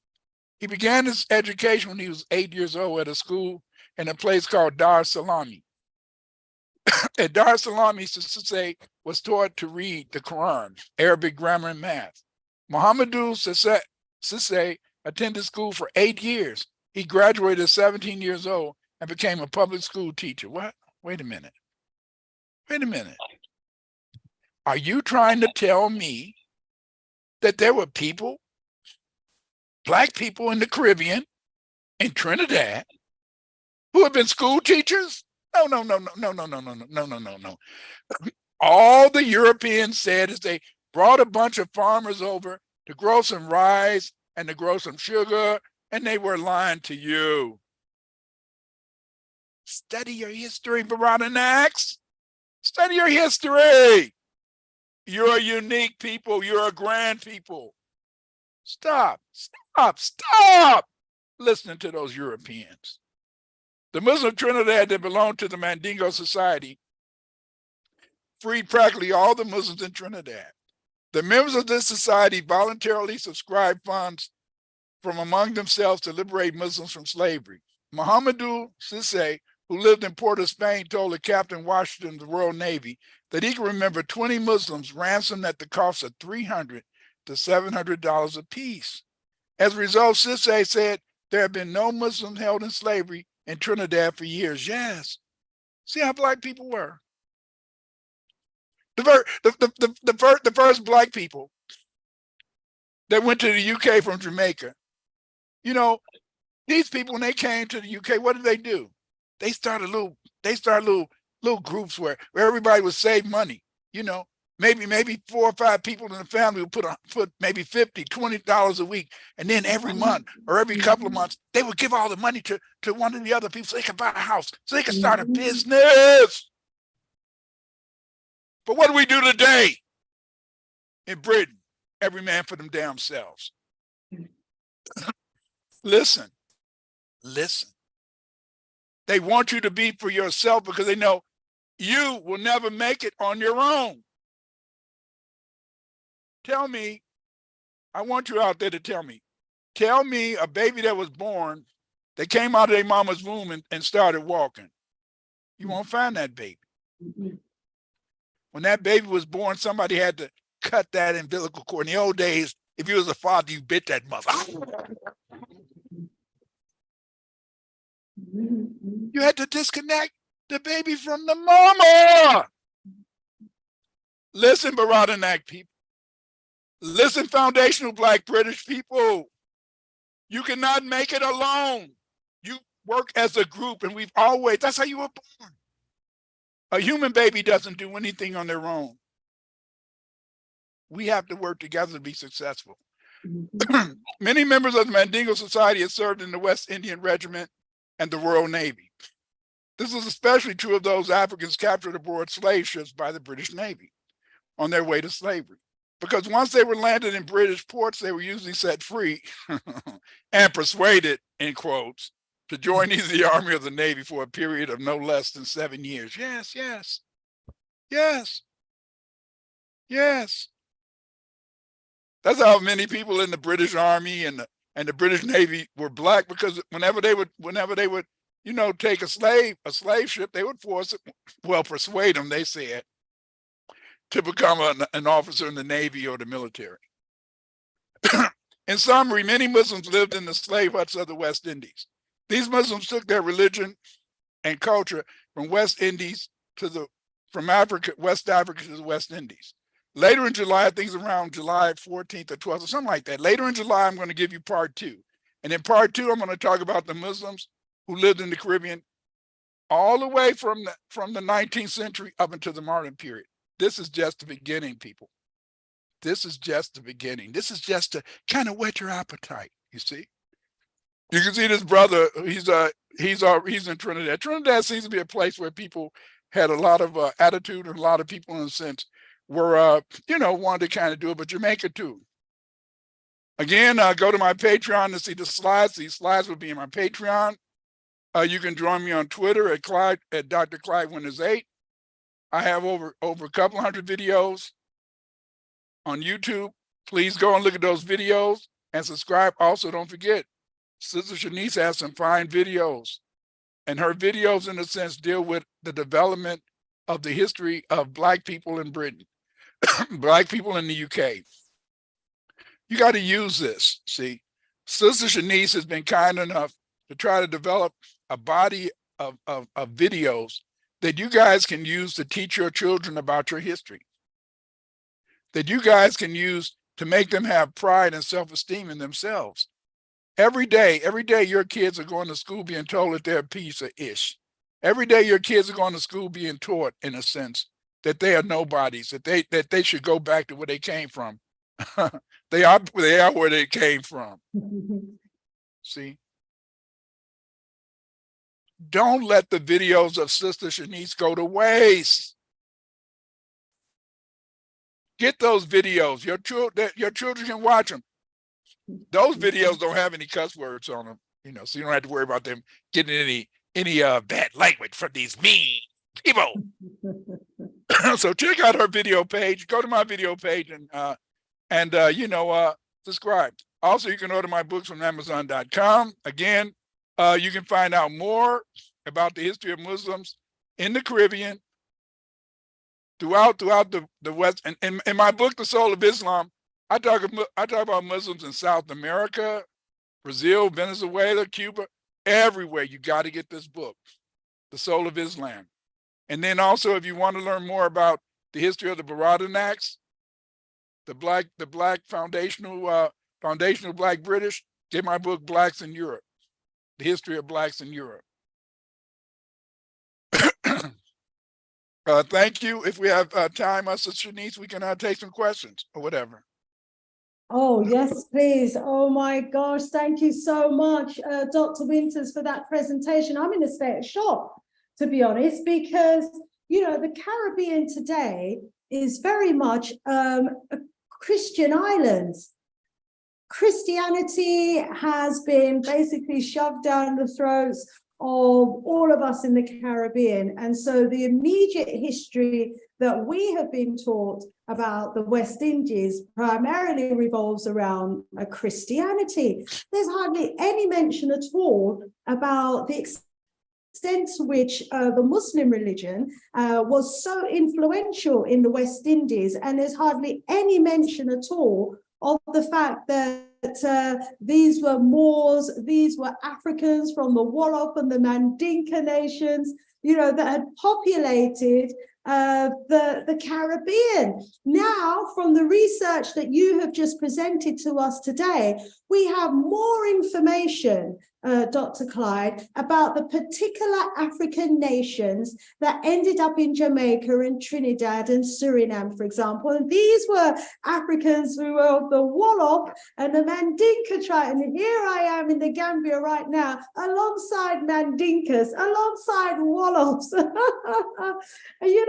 He began his education when he was 8 years old at a school in a place called Dar Salami. At Dar Salami, Sisse was taught to read the Quran, Arabic grammar, and math. Muhammadu Sisse attended school for 8 years. He graduated at 17 years old and became a public school teacher. What? Wait a minute. Wait a minute. Are you trying to tell me that there were people, Black people in the Caribbean, in Trinidad, who have been school teachers? No. All the Europeans said is they brought a bunch of farmers over to grow some rice and to grow some sugar, and they were lying to you. Study your history, Baradanacs. Study your history. You're a unique people. You're a grand people. Stop listening to those Europeans. The Muslim Trinidad that belonged to the Mandingo Society freed practically all the Muslims in Trinidad. The members of this society voluntarily subscribed funds from among themselves to liberate Muslims from slavery. Muhammadu Sisse, who lived in Portugal, Spain, told the Captain Washington of the Royal Navy that he could remember 20 Muslims ransomed at the cost of $300 to $700 apiece. As a result, Sisse said there have been no Muslims held in slavery in Trinidad for years. Yes. See how black people were. The first black people that went to the UK from Jamaica. You know, these people, when they came to the UK, what did they do? They started little groups where everybody would save money. You know, maybe 4 or 5 people in the family would put maybe $50, $20 a week, and then every month or every couple of months they would give all the money to one of the other people so they could buy a house, so they could start a business. But what do we do today in Britain? Every man for them damn selves. Listen. They want you to be for yourself because they know you will never make it on your own. Tell me, I want you out there to tell me a baby that was born, that came out of their mama's womb and started walking. You won't find that baby. When that baby was born, somebody had to cut that umbilical cord. In the old days, if you was a father, you bit that mother. You had to disconnect the baby from the mama. Listen, Baradanak people. Listen, foundational Black British people. You cannot make it alone. You work as a group, and that's how you were born. A human baby doesn't do anything on their own. We have to work together to be successful. Many members of the Mandinka Society have served in the West Indian Regiment and the Royal Navy. This is especially true of those Africans captured aboard slave ships by the British Navy on their way to slavery. Because once they were landed in British ports, they were usually set free and persuaded, in quotes, to join either the Army or the Navy for a period of no less than 7 years. Yes. That's how many people in the British Army and the British Navy were Black, because whenever they would, take a slave ship, they would persuade them, they said, to become an officer in the Navy or the military. In summary, many Muslims lived in the slave huts of the West Indies. These Muslims took their religion and culture from West Africa to the West Indies. Later in July, I think it's around July 14th or 12th or something like that. Later in July, I'm going to give you part 2. And in part 2, I'm going to talk about the Muslims who lived in the Caribbean all the way from the 19th century up until the modern period. This is just the beginning, people. This is just the beginning. This is just to kind of whet your appetite, you see. You can see this brother, he's in Trinidad. Trinidad seems to be a place where people had a lot of attitude, and a lot of people, in a sense, were, wanted to kind of do it, but Jamaica too. Again, go to my Patreon to see the slides. These slides will be in my Patreon. You can join me on Twitter at Dr. Clyde Winters 8. I have over a couple hundred videos on YouTube. Please go and look at those videos and subscribe. Also, don't forget, Sister Shanice has some fine videos, and her videos, in a sense, deal with the development of the history of Black people in Britain, Black people in the UK. You got to use this. See, Sister Shanice has been kind enough to try to develop a body of videos that you guys can use to teach your children about your history, that you guys can use to make them have pride and self-esteem in themselves. Every day your kids are going to school being told that they're a piece of ish. Every day your kids are going to school being taught, in a sense, that they are nobodies, that they should go back to where they came from. They are where they came from. See? Don't let the videos of Sister Shanice go to waste. Get those videos. Your children can watch them. Those videos don't have any cuss words on them, so you don't have to worry about them getting any bad language from these mean people. So check out her video page. Go to my video page and subscribe. Also, you can order my books from Amazon.com. Again, you can find out more about the history of Muslims in the Caribbean, throughout the West. And in my book, The Soul of Islam, I talk about Muslims in South America, Brazil, Venezuela, Cuba, everywhere. You got to get this book, The Soul of Islam. And then also, if you want to learn more about the history of the Baradan Acts, the black foundational black British, get my book, Blacks in Europe, the history of blacks in Europe. Thank you. If we have time, Sister Shanice, we can take some questions or whatever. Oh, yes, please. Oh, my gosh. Thank you so much, Dr. Winters, for that presentation. I'm in a state of shock, to be honest, because, the Caribbean today is very much a Christian island. Christianity has been basically shoved down the throats of all of us in the Caribbean. And so the immediate history that we have been taught about the West Indies primarily revolves around Christianity. There's hardly any mention at all about the extent to which the Muslim religion was so influential in the West Indies, and there's hardly any mention at all of the fact that these were Moors, these were Africans from the Wolof and the Mandinka nations, that had populated the Caribbean. Now, from the research that you have just presented to us today, we have more information, Dr. Clyde, about the particular African nations that ended up in Jamaica and Trinidad and Suriname, for example. And these were Africans who were of the Wolof and the Mandinka tribe. And here I am in the Gambia right now, alongside Mandinkas, alongside Wolofs. Yeah.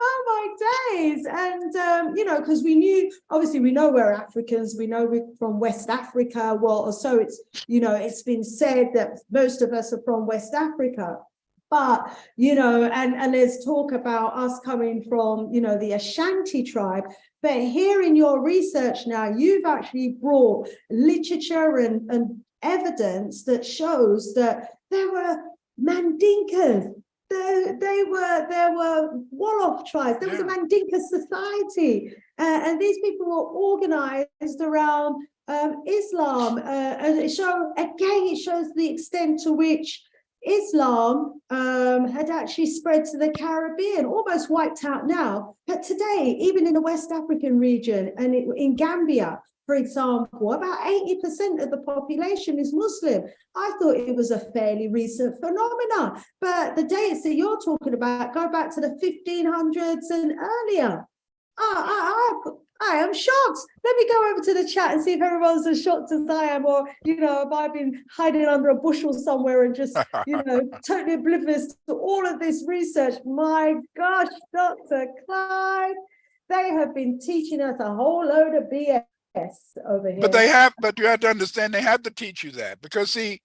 Oh my days. And because obviously we know we're Africans, we know we're from West Africa. Well, or so it's been said that most of us are from West Africa. But and let's talk about us coming from the Ashanti tribe. But here in your research now, you've actually brought literature and evidence that shows that there were Mandinkas. There were Wolof tribes. There was a Mandinka society, and these people were organized around Islam. And it shows the extent to which Islam had actually spread to the Caribbean, almost wiped out now. But today, even in the West African region and in Gambia, for example, about 80% of the population is Muslim. I thought it was a fairly recent phenomenon, but the dates that you're talking about go back to the 1500s and earlier. I am shocked. Let me go over to the chat and see if everyone's as shocked as I am, or have I been hiding under a bushel somewhere and just totally oblivious to all of this research. My gosh, Dr. Clyde, they have been teaching us a whole load of BS over here. But you have to understand, they have to teach you that, because see,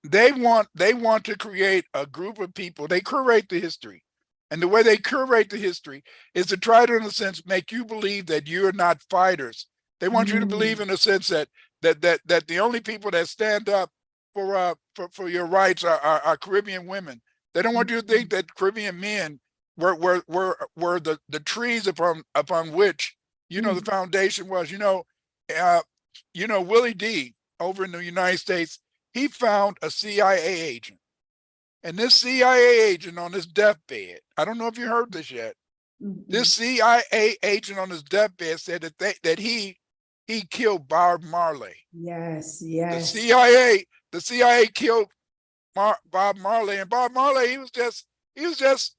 they want to create a group of people. They curate the history, and the way they curate the history is to try to, in a sense, make you believe that you're not fighters. They want you to believe, in a sense, that the only people that stand up for your rights are Caribbean women. They don't want you to think that Caribbean men were the trees upon which the foundation was. Willie D over in the United States, he found a CIA agent. And this CIA agent on his deathbed, I don't know if you heard this yet. This CIA agent on his deathbed said that he killed Bob Marley. Yes. The CIA killed Bob Marley, and Bob Marley, he was just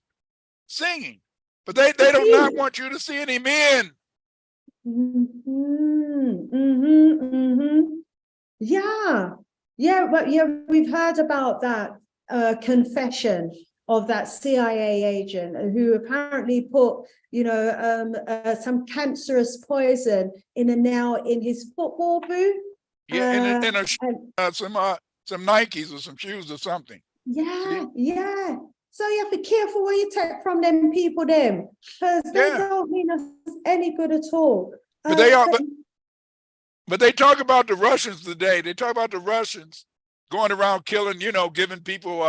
singing. But they do not want you to see any men. We've heard about that confession of that CIA agent who apparently put some cancerous poison in his football boot. Some Nikes or some shoes or something. Yeah. So you have to be careful what you take from them people, because they don't mean us any good at all. But they talk about the Russians today. They talk about the Russians going around killing, giving people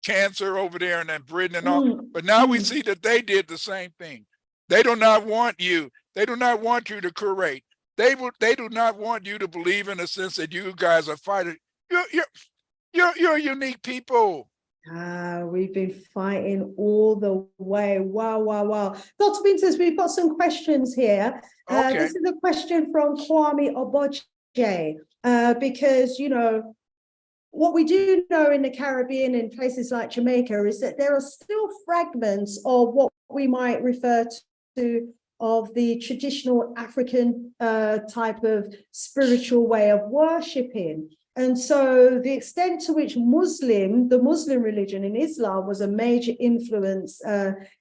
cancer over there and in Britain and all. But now we see that they did the same thing. They do not want you. They do not want you to curate. They do not want you to believe, in a sense, that you guys are fighters. You're a unique people. We've been fighting all the way. Wow, wow, wow. Dr. Winters, we've got some questions here. Okay. This is a question from Kwame Oboje, because, you know, what we do know in the Caribbean and places like Jamaica is that there are still fragments of what we might refer to of the traditional African type of spiritual way of worshipping. And so the extent to which the Muslim religion in Islam was a major influence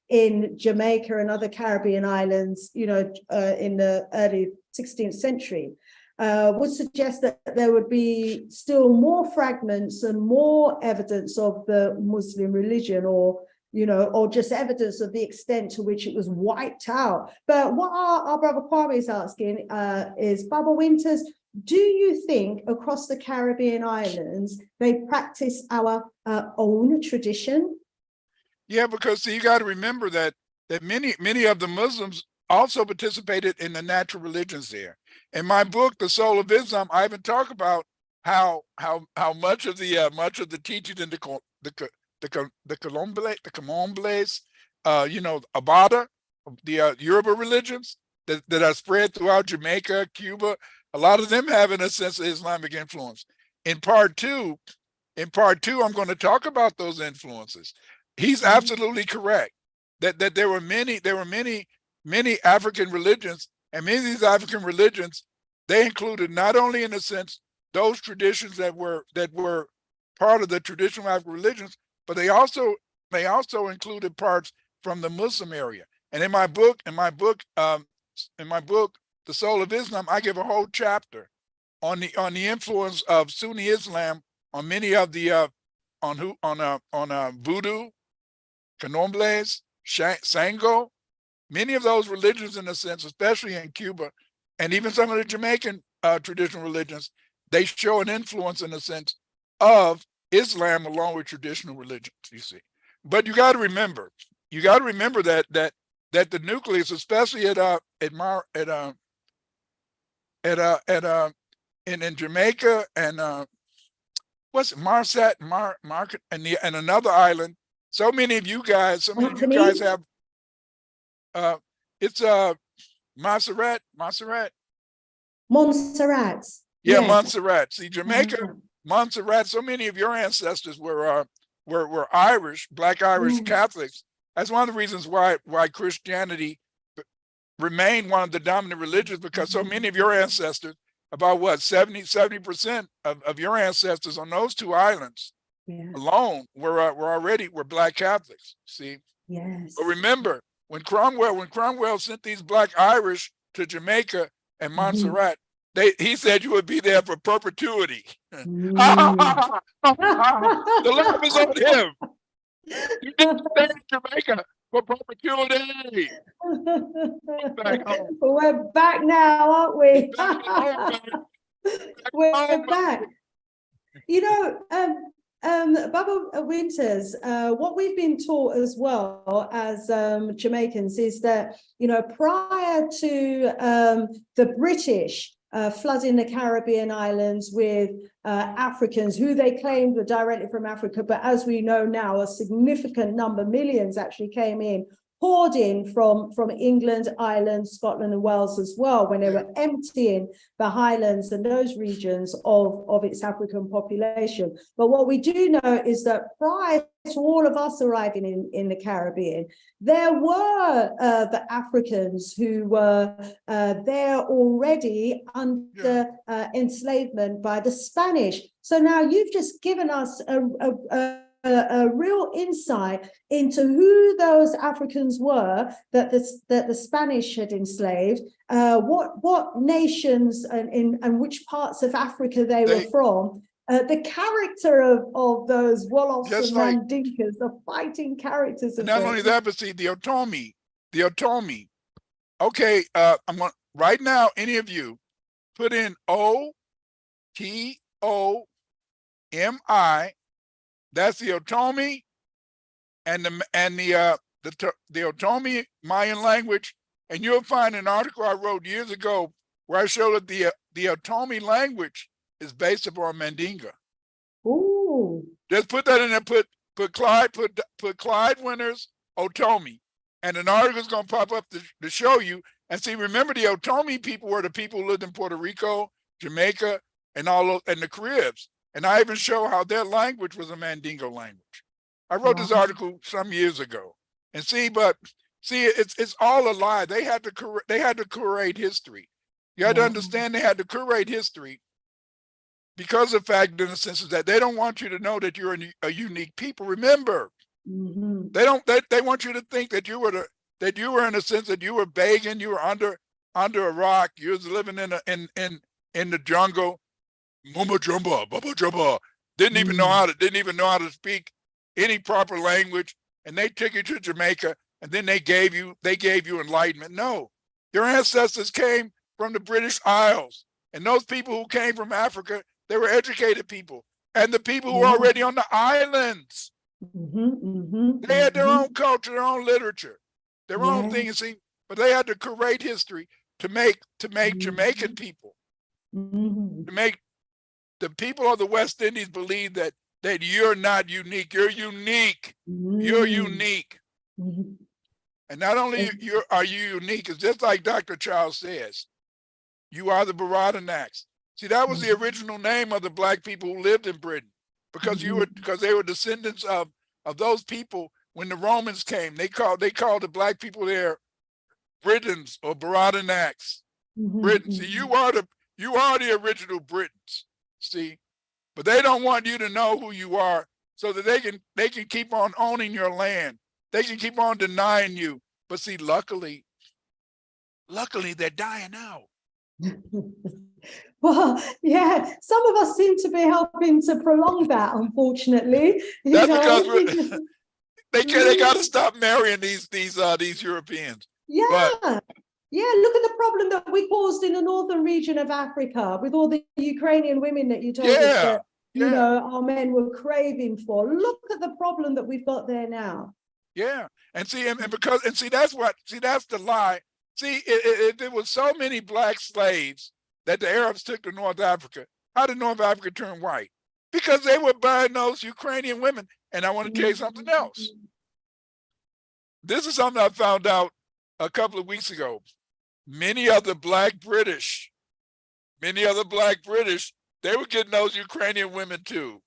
in Jamaica and other Caribbean islands, you know, in the early 16th century, would suggest that there would be still more fragments and more evidence of the Muslim religion, or, you know, or just evidence of the extent to which it was wiped out. But what our brother Kwame is asking is, Baba Winters, do you think across the Caribbean islands they practice our own tradition? Yeah, because see, you got to remember that many of the Muslims also participated in the natural religions there. In my book, The Soul of Islam, I even talk about how much of the teachings in the Colombles, you know, Abada, the Yoruba religions that are spread throughout Jamaica, Cuba. A lot of them have, in a sense, of Islamic influence. In part two, I'm going to talk about those influences. He's absolutely correct that there were many African religions, and many of these African religions, they included not only, in a sense, those traditions that were part of the traditional African religions, but they also included parts from the Muslim area. And in my book, The Soul of Islam, I give a whole chapter on the influence of Sunni Islam on many of the on voodoo, candomblés, sango, many of those religions, in a sense, especially in Cuba, and even some of the Jamaican traditional religions, they show an influence, in a sense, of Islam along with traditional religions. You see, but you got to remember that the nucleus, especially in Jamaica and what's it, Marset, and another island. So many of you guys have it's Montserrat. Montserrat. Yeah, Yes. Montserrat. See, Jamaica, Montserrat. So many of your ancestors were Irish, Black Irish Catholics. That's one of the reasons why Christianity remained one of the dominant religions, because so many of your ancestors, about what, 70% of your ancestors on those two islands alone were Black Catholics. See, yes. But remember, when Cromwell sent these Black Irish to Jamaica and Montserrat, he said you would be there for perpetuity. The laugh is on him. You didn't stay in Jamaica for perpetuity. We're back now, aren't we? We're back. You know, Baba Winters, what we've been taught as well as Jamaicans is that, you know, prior to the British flooding the Caribbean islands with Africans who they claimed were directly from Africa, but as we know now, a significant number, millions actually came in, poured in from England, Ireland, Scotland, and Wales as well, when they were emptying the highlands and those regions of its African population. But what we do know is that prior to all of us arriving in the Caribbean, there were the Africans who were there already under enslavement by the Spanish. So now you've just given us a real insight into who those Africans were that the Spanish had enslaved, what nations and which parts of Africa they were from, the character of those Wolofs and Mandinkas, the fighting characters of not only that, but see the Otomi. Okay, I'm going right now. Any of you put in OTOMI. That's the Otomi and the Otomi Mayan language, and you'll find an article I wrote years ago where I show that the Otomi language is based upon Mandinka. Just put that in there. Put Clyde Winters Otomi, and an article is going to pop up to show you. And see, remember, the Otomi people were the people who lived in Puerto Rico, Jamaica, and the Caribs. And I even show how their language was a Mandingo language. I wrote this article some years ago. And see, it's all a lie. They had to curate history. You had to understand they had to curate history because of the fact, in a sense, is that they don't want you to know that you're a unique people. Remember, they want you to think that you were in a sense that you were begging, you were under a rock, you was living in the jungle. Mama jumba, baba jumba. Didn't even know how to speak any proper language, and they took you to Jamaica, and then they gave you enlightenment. No, your ancestors came from the British Isles, and those people who came from Africa, they were educated people, and the people who were already on the islands, they had their own culture, their own literature, their own thing. You see, but they had to curate history to make Jamaican people, to make the people of the West Indies believe that you're not unique. You're unique. You're unique. And not only are you unique, it's just like Dr. Charles says, you are the Baradanax. See, that was the original name of the Black people who lived in Britain, because they were descendants of those people. When the Romans came, they called the Black people there Britons or Baradanax. Britons. See, you are the original Britons. See, but they don't want you to know who you are, so that they can keep on owning your land. They can keep on denying you. But see, luckily they're dying out. Well, yeah, some of us seem to be helping to prolong that, unfortunately. That's because they got to stop marrying these Europeans. Yeah. Yeah, look at the problem that we caused in the northern region of Africa with all the Ukrainian women that you told us that, you know, our men were craving for. Look at the problem that we've got there now. Yeah, and see, and that's the lie. See, if there was so many Black slaves that the Arabs took to North Africa, how did North Africa turn white? Because they were buying those Ukrainian women. And I want to tell you something else. This is something I found out a couple of weeks ago. Many of the Black British, they were getting those Ukrainian women too.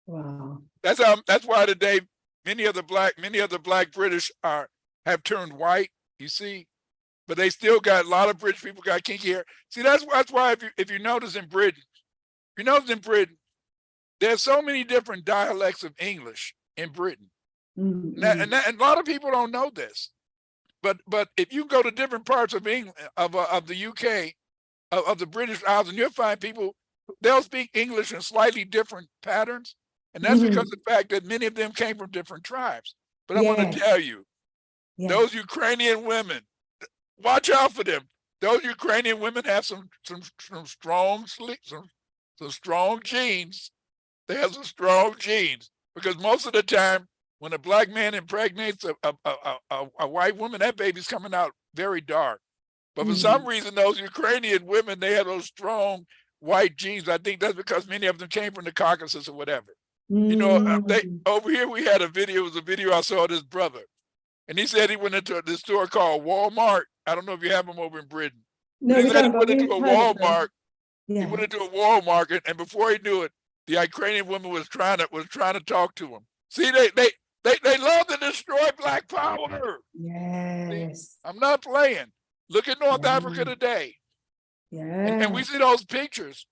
Wow. That's why today many of the Black British have turned white, you see, but they still got a lot of British people got kinky hair. See, that's why if you notice in Britain, there's so many different dialects of English in Britain. And a lot of people don't know this. But if you go to different parts of England, of the UK, of the British Isles, and you'll find people, they'll speak English in slightly different patterns. And that's because of the fact that many of them came from different tribes. But I want to tell you, those Ukrainian women, watch out for them. Those Ukrainian women have some strong genes. They have some strong genes, because most of the time, when a Black man impregnates a white woman, that baby's coming out very dark. But for some reason, those Ukrainian women, they have those strong white genes. I think that's because many of them came from the Caucasus or whatever. You know, over here we had a video. It was a video I saw of this brother, and he said he went into this store called Walmart. I don't know if you have them over in Britain. No, he we don't. went into a Walmart. Yeah. He went into a Walmart, and before he knew it, the Ukrainian woman was trying to talk to him. See, they love to destroy Black power. Yes. See, I'm not playing. Look at North Africa today. Yeah. And we see those pictures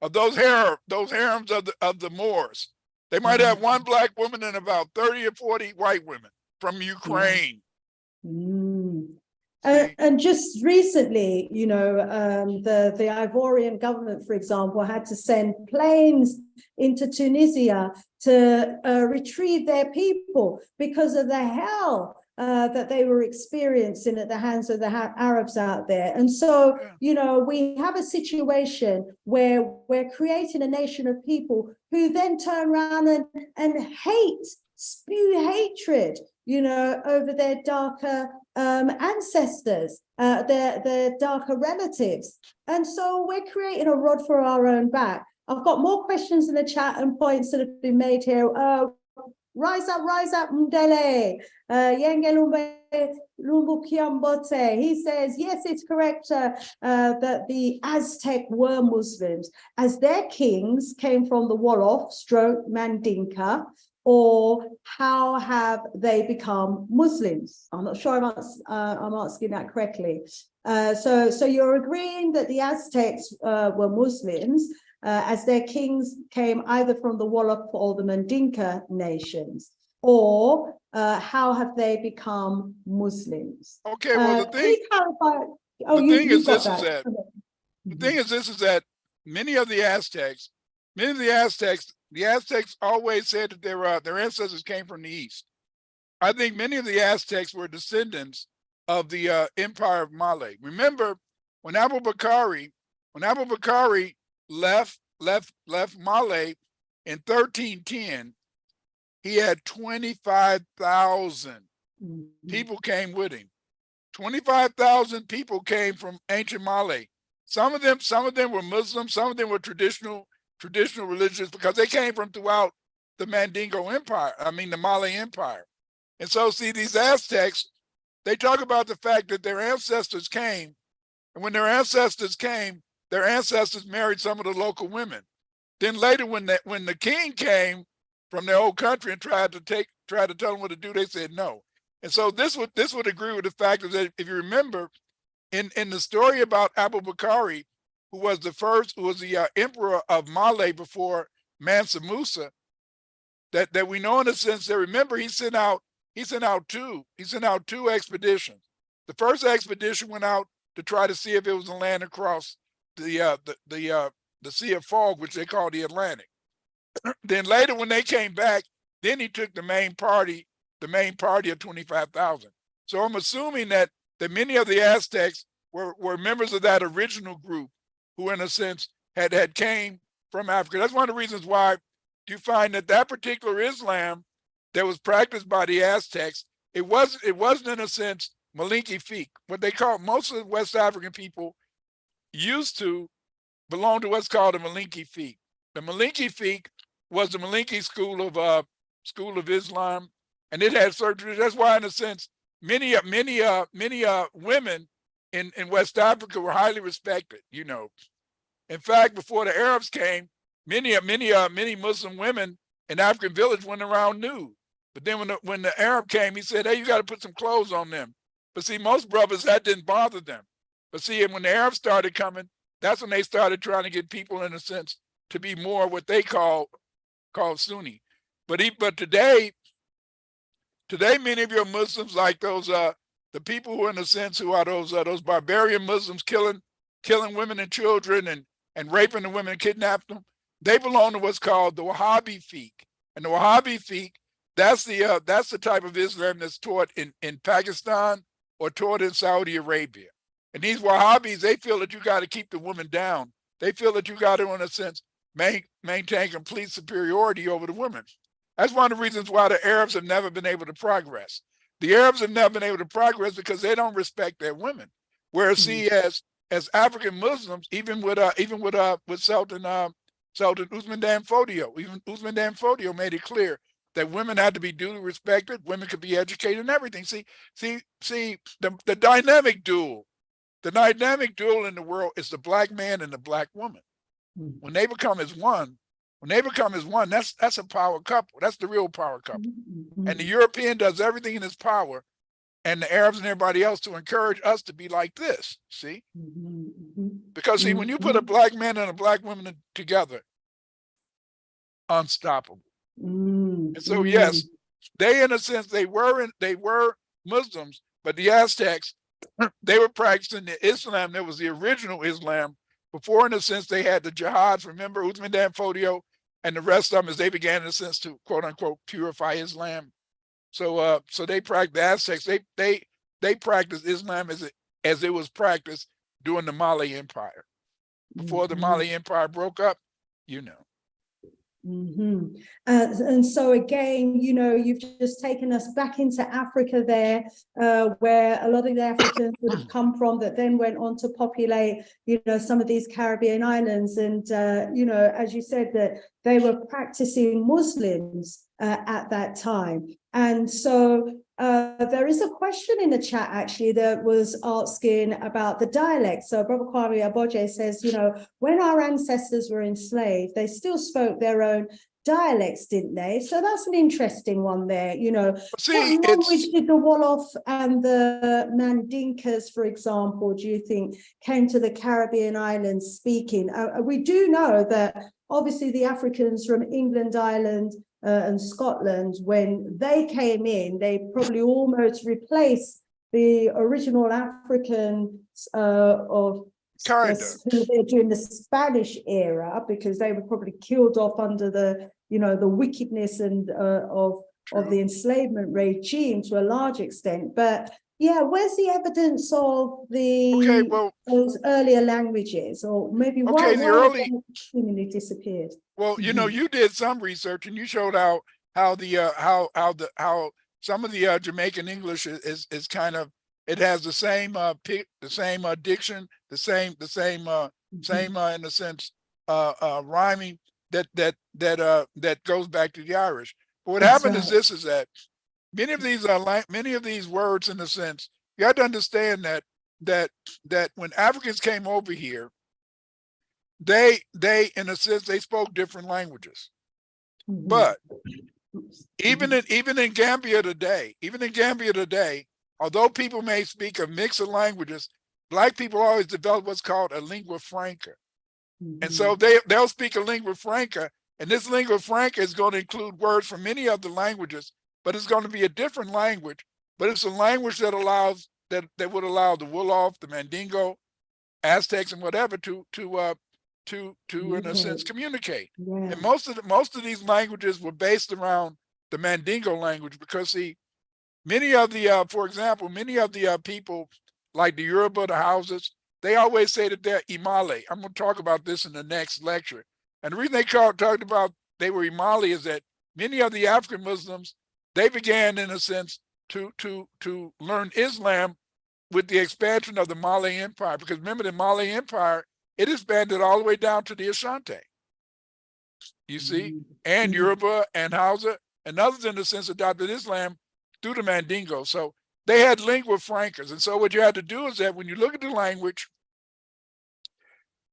of those harems of the Moors. They might have one Black woman and about 30 or 40 white women from Ukraine. And just recently, you know, the Ivorian government, for example, had to send planes into Tunisia to retrieve their people because of the hell that they were experiencing at the hands of the Arabs out there. And so, you know, we have a situation where we're creating a nation of people who then turn around and spew hatred, you know, over their darker ancestors, their darker relatives. And so we're creating a rod for our own back. I've got more questions in the chat and points that have been made here. Rise up, Mdele. Yenge Lumbu Kiambote. He says, yes, it's correct that the Aztec were Muslims, as their kings came from the Wolof stroke Mandinka, or how have they become Muslims? I'm not sure I'm asking that correctly. So you're agreeing that the Aztecs were Muslims, as their kings came either from the Wolof or the Mandinka nations, or how have they become Muslims? Okay, well, the thing, Please clarify. Oh, the you, thing you is got this is that. that, the thing is this is that many of the Aztecs always said that their ancestors came from the East. I think many of the Aztecs were descendants of the Empire of Malay. Remember, when Abu Bakari left Malay in 1310, he had 25,000 people came with him. 25,000 people came from ancient Malay. Some of them were Muslims, some of them were traditional religions, because they came from throughout the Mandingo Empire, the Malay Empire. And so, see, these Aztecs, they talk about the fact that their ancestors came, and when their ancestors came, their ancestors married some of the local women. Then later, when the king came from their old country and tried to tell them what to do, they said no. And so this would agree with the fact that, if you remember, in the story about Abu Bakari, who was the emperor of Malay before Mansa Musa, that we know in a sense that, remember, he sent out two expeditions. The first expedition went out to try to see if it was a land across the Sea of Fog, which they call the Atlantic. Then later, when they came back, then he took the main party of 25,000. So I'm assuming that many of the Aztecs were members of that original group, who in a sense had came from Africa. That's one of the reasons why you find that particular Islam that was practiced by the Aztecs, it wasn't in a sense Malinki Fiqh. What they call, most of the West African people used to belong to what's called the Malinki Fiqh. The Malinki Fiqh was the Malinki school of Islam, and it had certain. That's why, in a sense, many women in West Africa were highly respected. In fact, before the Arabs came, many Muslim women in African village went around nude. But then when the Arab came, he said, "Hey, you got to put some clothes on them." But see, most brothers, that didn't bother them. But see, when the Arabs started coming, that's when they started trying to get people, in a sense, to be more what they call Sunni. But today, many of your Muslims, like those the people who, in a sense, who are those barbarian Muslims killing women and children and raping the women and kidnapping them, they belong to what's called the Wahhabi Fiqh. And the Wahhabi Fiqh, that's the type of Islam that's taught in Pakistan or taught in Saudi Arabia. And these Wahhabis, they feel that you got to keep the woman down. They feel that you got to, in a sense, maintain complete superiority over the women. That's one of the reasons why the Arabs have never been able to progress. The Arabs have never been able to progress because they don't respect their women. Whereas, see, as African Muslims, even with Sultan Usman Dan Fodio, even Usman Dan Fodio made it clear that women had to be duly respected, women could be educated and everything. See, the dynamic duel in the world is the black man and the black woman. When they become as one, that's a power couple. That's the real power couple. And the European does everything in his power, and the Arabs and everybody else, to encourage us to be like this. See? Because see, when you put a black man and a black woman together, unstoppable. And so, yes, they, in a sense, they were Muslims, but the Aztecs, they were practicing the Islam that was the original Islam before, in a sense, they had the jihads. Remember, Usman Dan Fodio and the rest of them, as they began, in a sense, to quote unquote purify Islam. So they practiced, the Aztecs, they practiced Islam as it was practiced during the Malay Empire. Before the Malay Empire broke up, Mhm. And so again, you know, you've just taken us back into Africa there, where a lot of the Africans would have come from, that then went on to populate, you know, some of these Caribbean islands. And, you know, as you said, that they were practicing Muslims at that time. And so there is a question in the chat actually that was asking about the dialect. So Brother Kwame Aboje says, you know, when our ancestors were enslaved, they still spoke their own dialects, didn't they? So that's an interesting one there. You know, See, what language did the Wolof and the Mandinkas, for example, do you think came to the Caribbean islands speaking? We do know that obviously the Africans from England, Ireland, and Scotland, when they came in, they probably almost replaced the original Africans of during the Spanish era, because they were probably killed off under the, you know, the wickedness and of the enslavement regime to a large extent. But yeah, where's the evidence of those earlier languages, or maybe why they seemingly disappeared? Well, you know, you did some research and you showed how some of the Jamaican English is kind of, it has the same diction, the same in a sense rhyming that goes back to the Irish. But what happened is this: is that many of these words, in a sense, you have to understand that when Africans came over here, they in a sense they spoke different languages. But even in Gambia today, although people may speak a mix of languages, Black people always develop what's called a lingua franca. And so they'll speak a lingua franca, and this lingua franca is going to include words from many other languages, but it's going to be a different language. But it's a language that allows that would allow the Wolof, the Mandingo, Aztecs, and whatever to in a sense communicate. Yeah. And most of these languages were based around the Mandingo language, because see, many of the for example, many of the people like the Yoruba, the Hausas, they always say that they're Imale. I'm going to talk about this in the next lecture. And the reason they talked about they were Imale is that many of the African Muslims, they began in a sense to learn Islam with the expansion of the Malay Empire, because remember the Malay Empire, it expanded all the way down to the Ashanti, you see, and Yoruba and Hausa and others in a sense adopted Islam through the Mandingo. So they had lingua francas. And so what you had to do is that when you look at the language,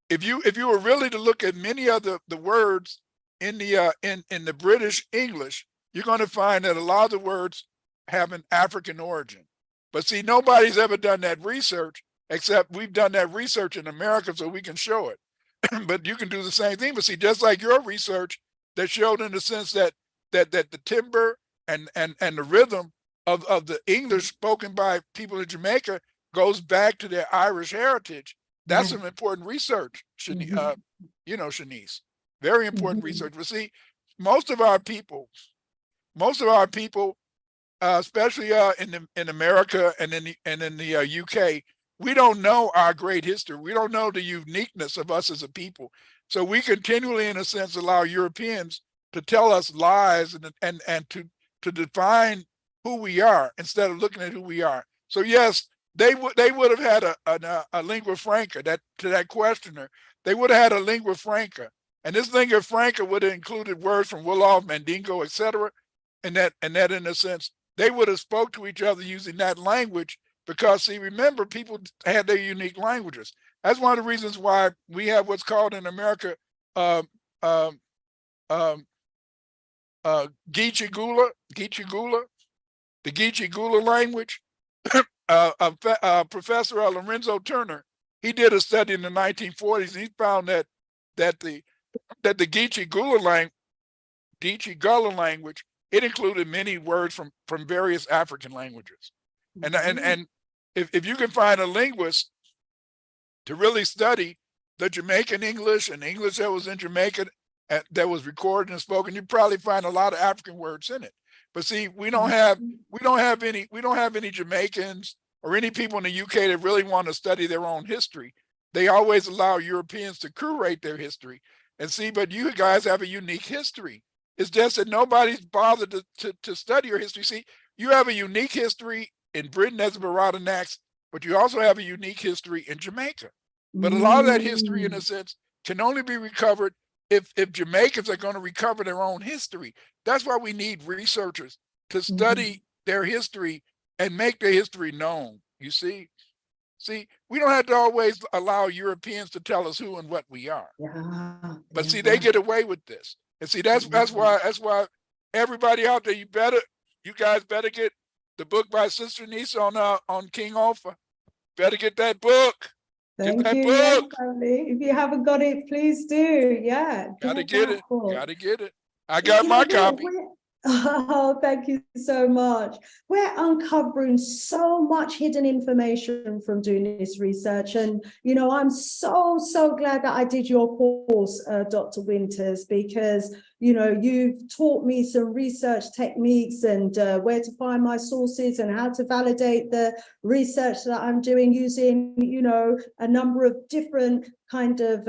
if you were really to look at many of the words in the British English, you're going to find that a lot of the words have an African origin. But see, nobody's ever done that research, except we've done that research in America so we can show it. But you can do the same thing. But see, just like your research that showed in the sense that the timbre and the rhythm of the English spoken by people in Jamaica goes back to their Irish heritage. That's some important research, you know, Shanice. Very important research. But see, most of our people, especially in America and in the UK, we don't know our great history. We don't know the uniqueness of us as a people. So we continually, in a sense, allow Europeans to tell us lies and to define who we are instead of looking at who we are. So yes, they would have had a lingua franca. That to that questioner, they would have had a lingua franca, and this lingua franca would have included words from Wolof, Mandingo, etc. And that in a sense, they would have spoke to each other using that language, because see, remember, people had their unique languages. That's one of the reasons why we have what's called in America Geechee Gula, the Geechee Gula language. Professor Lorenzo Turner, he did a study in the 1940s, and he found that the Geechee Gula language, it included many words from various African languages. And if you can find a linguist to really study the Jamaican English and English that was in Jamaica that was recorded and spoken, you probably find a lot of African words in it. But see, we don't have any Jamaicans or any people in the UK that really want to study their own history. They always allow Europeans to curate their history. And see, but you guys have a unique history. It's just that nobody's bothered to study your history. See, you have a unique history in Britain as a Baradanax, but you also have a unique history in Jamaica. But a lot of that history, in a sense, can only be recovered if Jamaicans are going to recover their own history. That's why we need researchers to study their history and make their history known. You see? See, we don't have to always allow Europeans to tell us who and what we are. But see, they get away with this. And see, that's why everybody out there, you guys better get the book by Sister Niece on King Olfa. Better get that book. Thank get that you. book. Yes, if you haven't got it, please do. Yeah. Gotta get it. Gotta get it. I got my copy. Oh, thank you so much. We're uncovering so much hidden information from doing this research. And, you know, I'm so glad that I did your course, Dr. Winters, because, you know, you've taught me some research techniques and where to find my sources and how to validate the research that I'm doing using, you know, a number of different kind of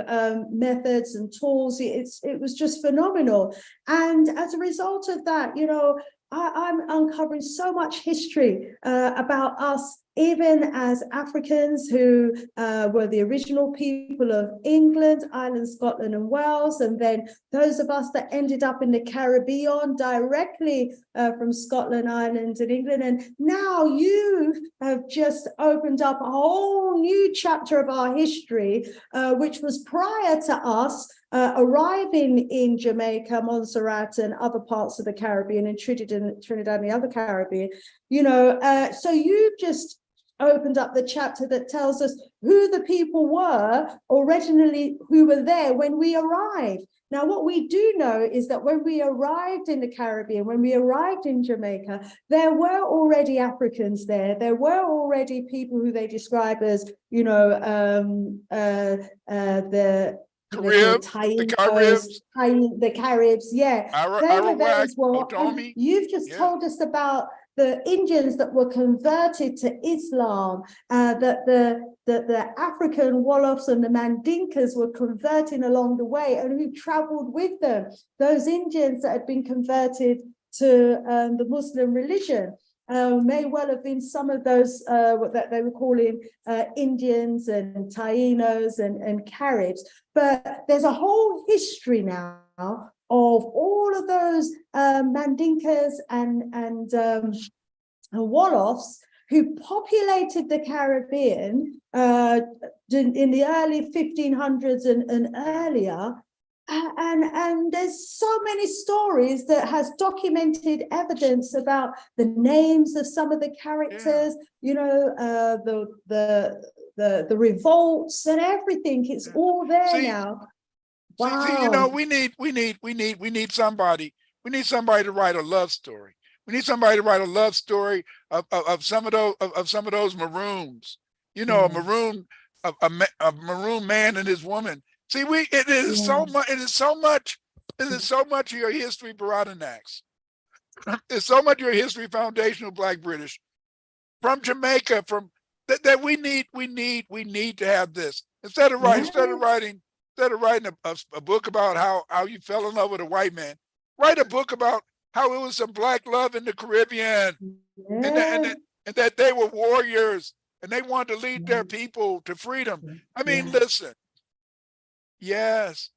methods and tools. It was just phenomenal. And as a result of that, you know, I'm uncovering so much history about us, even as Africans who were the original people of England, Ireland, Scotland, and Wales, and then those of us that ended up in the Caribbean directly from Scotland, Ireland, and England. And now you have just opened up a whole new chapter of our history, which was prior to us arriving in Jamaica, Montserrat, and other parts of the Caribbean, and Trinidad and the other Caribbean. You know, so you've just opened up the chapter that tells us who the people were originally who were there when we arrived. Now, what we do know is that when we arrived in the Caribbean, when we arrived in Jamaica, there were already Africans there. There were already people who they describe as, you know, the Caribs, yeah. They were there as well. You've just told us about the Indians that were converted to Islam, that the African Wolofs and the Mandinkas were converting along the way, and who traveled with them, those Indians that had been converted to the Muslim religion. May well have been some of those that they were calling Indians and Tainos and Caribs. But there's a whole history now of all of those Mandinkas and Wolofs who populated the Caribbean in the early 1500s and earlier. And there's so many stories that has documented evidence about the names of some of the characters, you know, the revolts and everything. It's all there now. Wow. See, you know, we need somebody. We need somebody to write a love story. We need somebody to write a love story of some of those Maroons. You know, a Maroon man and his woman. See, it is so much of your history, Baradanax. It's so much of your history, foundational Black British, from Jamaica, that we need to have this. Instead of writing a book about how you fell in love with a white man, write a book about how it was some Black love in the Caribbean, and that they were warriors and they wanted to lead their people to freedom. I mean, listen. Yes,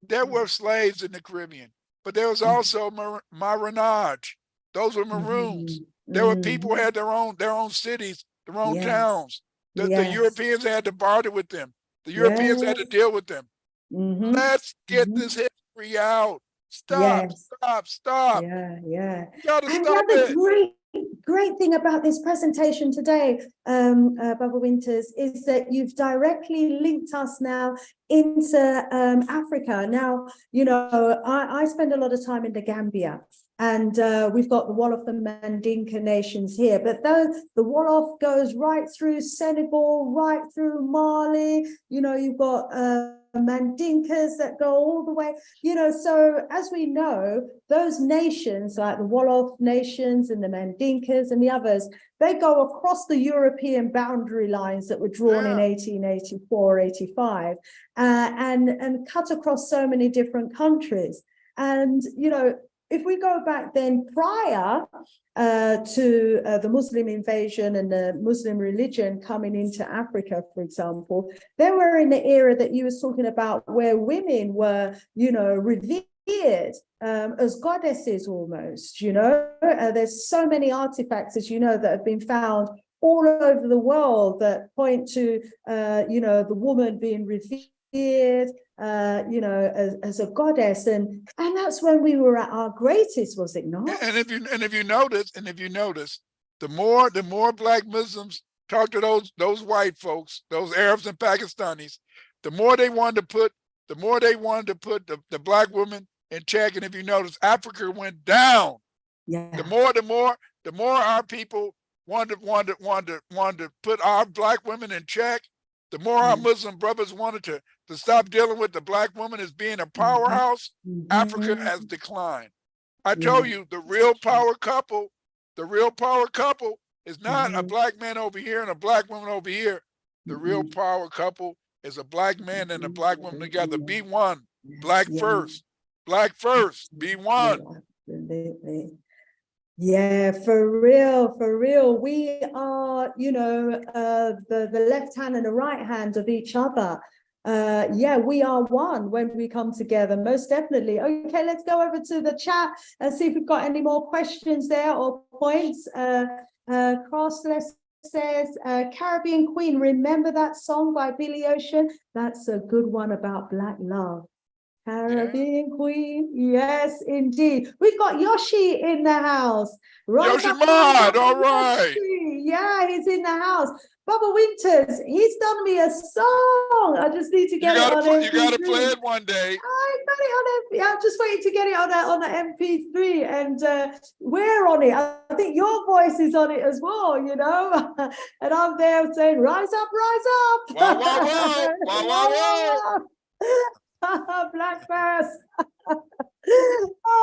there were slaves in the Caribbean, but there was also Maroonage. Those were Maroons. There were people who had their own cities, their own towns. The Europeans had to barter with them. The Europeans had to deal with them. Let's get this history out. Stop. Yeah. You gotta And stop it. Great thing about this presentation today, Baba Winters, is that you've directly linked us now into Africa. Now, you know, I spend a lot of time in the Gambia, and we've got the Wolof and Mandinka nations here, but the Wolof goes right through Senegal, right through Mali. You know, you've got Mandinkas that go all the way, so as we know, those nations like the Wolof nations and the Mandinkas and the others, they go across the European boundary lines that were drawn in 1884, 85, and cut across so many different countries. And, if we go back then prior to the Muslim invasion and the Muslim religion coming into Africa, for example, they were in the era that you was talking about where women were, revered as goddesses almost, there's so many artifacts, as you know, that have been found all over the world that point to, the woman being revered, as a goddess, and that's when we were at our greatest, was it not? And if you notice, the more Black Muslims talk to those white folks, those Arabs and Pakistanis, the more they wanted to put the Black woman in check. And if you notice, Africa went down. Yeah. The more our people wanted to put our Black women in check, the more our Muslim brothers wanted to stop dealing with the Black woman as being a powerhouse. Africa has declined. I told you, the real power couple is not a Black man over here and a Black woman over here. The real power couple is a Black man and a Black woman together. Be one. Black first. Black first. Be one. Absolutely. Yeah, for real. We are, the left hand and the right hand of each other. We are one when we come together, most definitely. Okay, let's go over to the chat and see if we've got any more questions there or points. Crossless says, Caribbean Queen, remember that song by Billy Ocean? That's a good one about Black love. Caribbean Queen, yes, indeed. We've got Yoshi in the house. Yoshi Mod, all right. Yeah, he's in the house. Bubba Winters, he's done me a song. I just need to get it on MP3. You got to play it one day. I got it on MP3. I'm just waiting to get it on the MP3, and we're on it. I think your voice is on it as well, and I'm there saying, rise up, rise up. Wow, wow, wow. Wow, wow, wow. Black Bass.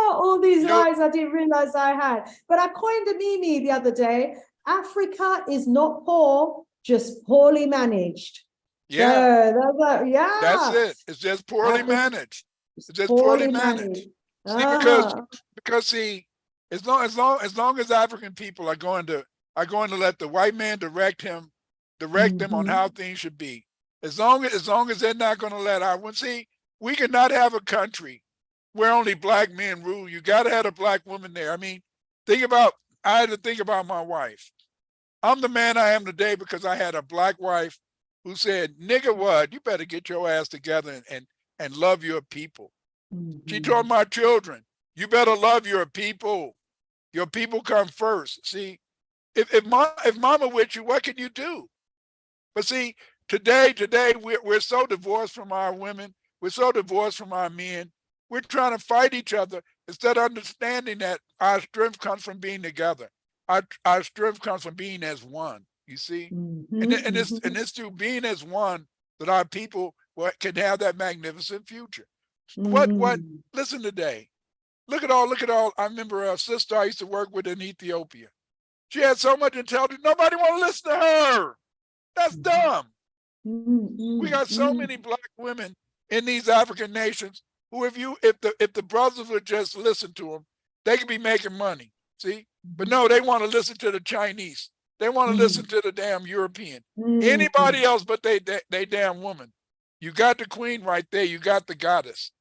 All these lies I didn't realize I had. But I coined a meme the other day. Africa is not poor, just poorly managed. Yeah. So, that's it. It's just poorly managed. It's just poorly managed. See, because as long as African people are going to let the white man direct them on how things should be. As long as they're not going to let we cannot have a country where only Black men rule. You got to have a Black woman there. I mean, I had to think about my wife. I'm the man I am today because I had a Black wife who said, nigga, what? You better get your ass together and love your people. She told my children, you better love your people. Your people come first. See, if mama with you, what can you do? But see, today we're so divorced from our women. We're so divorced from our men. We're trying to fight each other instead of understanding that our strength comes from being together. Our strength comes from being as one, you see? And it's through being as one that our people can have that magnificent future. Listen today. Look at all. I remember a sister I used to work with in Ethiopia. She had so much intelligence, nobody want to listen to her. That's dumb. We got so many Black women in these African nations who, if the brothers would just listen to them, they could be making money. See, but no, they want to listen to the Chinese. They want to listen to the damn European. Anybody else but they damn woman. You got the queen right there. You got the goddess.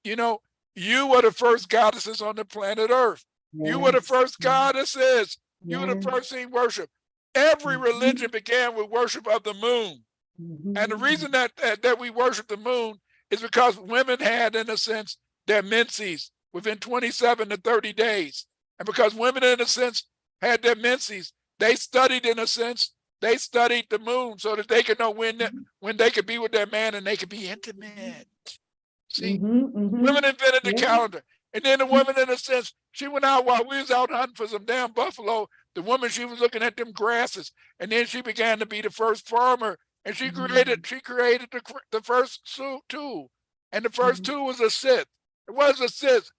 You were the first goddesses on the planet Earth. You were the first goddesses. You were the first thing worship. Every religion began with worship of the moon. And the reason that we worship the moon is because women had, in a sense, their menses within 27 to 30 days. And because women, in a sense, had their menses, they studied, in a sense, they studied the moon so that they could know when they could be with their man and they could be intimate. See, women invented the calendar. And then the woman, in a sense, she went out while we was out hunting for some damn buffalo. The woman, she was looking at them grasses. And then she began to be the first farmer and she created the first two, and the first two was a Sith. It was a Sith.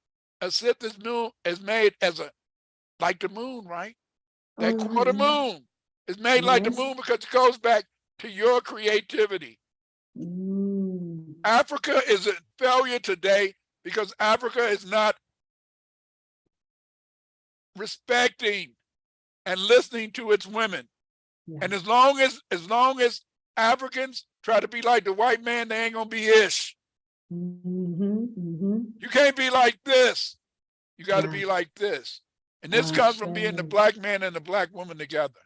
A Sith is made as a like the moon, right? That quarter moon is made like the moon because it goes back to your creativity. Africa is a failure today because Africa is not respecting and listening to its women. And as long as Africans try to be like the white man, they ain't gonna be ish. You can't be like this. You got to be like this. And this comes from being the black man and the black woman together.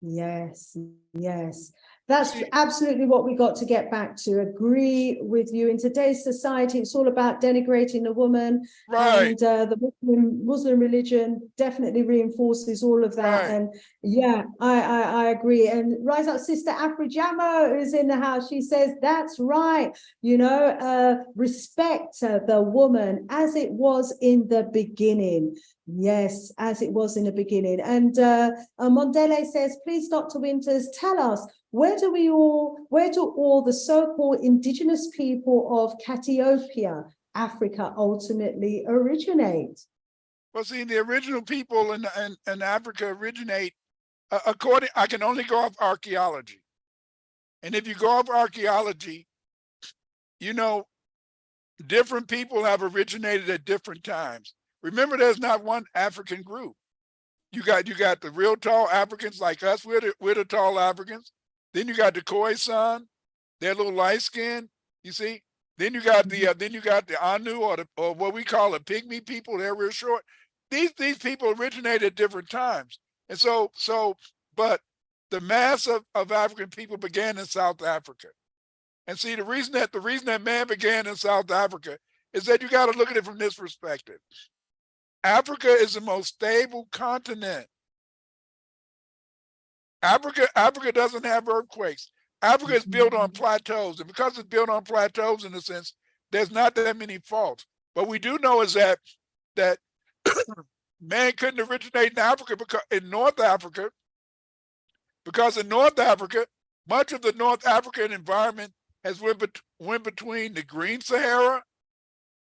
Yes, yes. That's absolutely what we got to get back to. Agree with you. In today's society, it's all about denigrating the woman. Right. And the Muslim religion definitely reinforces all of that. Right. And yeah, I agree. And Rise Up Sister Afrijamo is in the house. She says, that's right. You know, respect the woman as it was in the beginning. Yes, as it was in the beginning. And Mondele says, please, Dr. Winters, tell us, where do all the so-called indigenous people of Cathiopia, Africa, ultimately originate? Well, see, the original people in Africa originate, I can only go off archaeology. And if you go off archaeology, you know, different people have originated at different times. Remember, there's not one African group. You got the real tall Africans like us. We're the tall Africans. Then you got the Khoisan, they're a little light skinned. You see. Then you got the Anu or what we call the pygmy people. They're real short. These people originated at different times, and but the mass of African people began in South Africa. And see, the reason that man began in South Africa is that you got to look at it from this perspective. Africa is the most stable continent. Africa doesn't have earthquakes. Africa is built on plateaus, and because it's built on plateaus, in a sense, there's not that many faults. What we do know is that man couldn't originate in Africa in North Africa, because in North Africa, much of the North African environment has went between the Green Sahara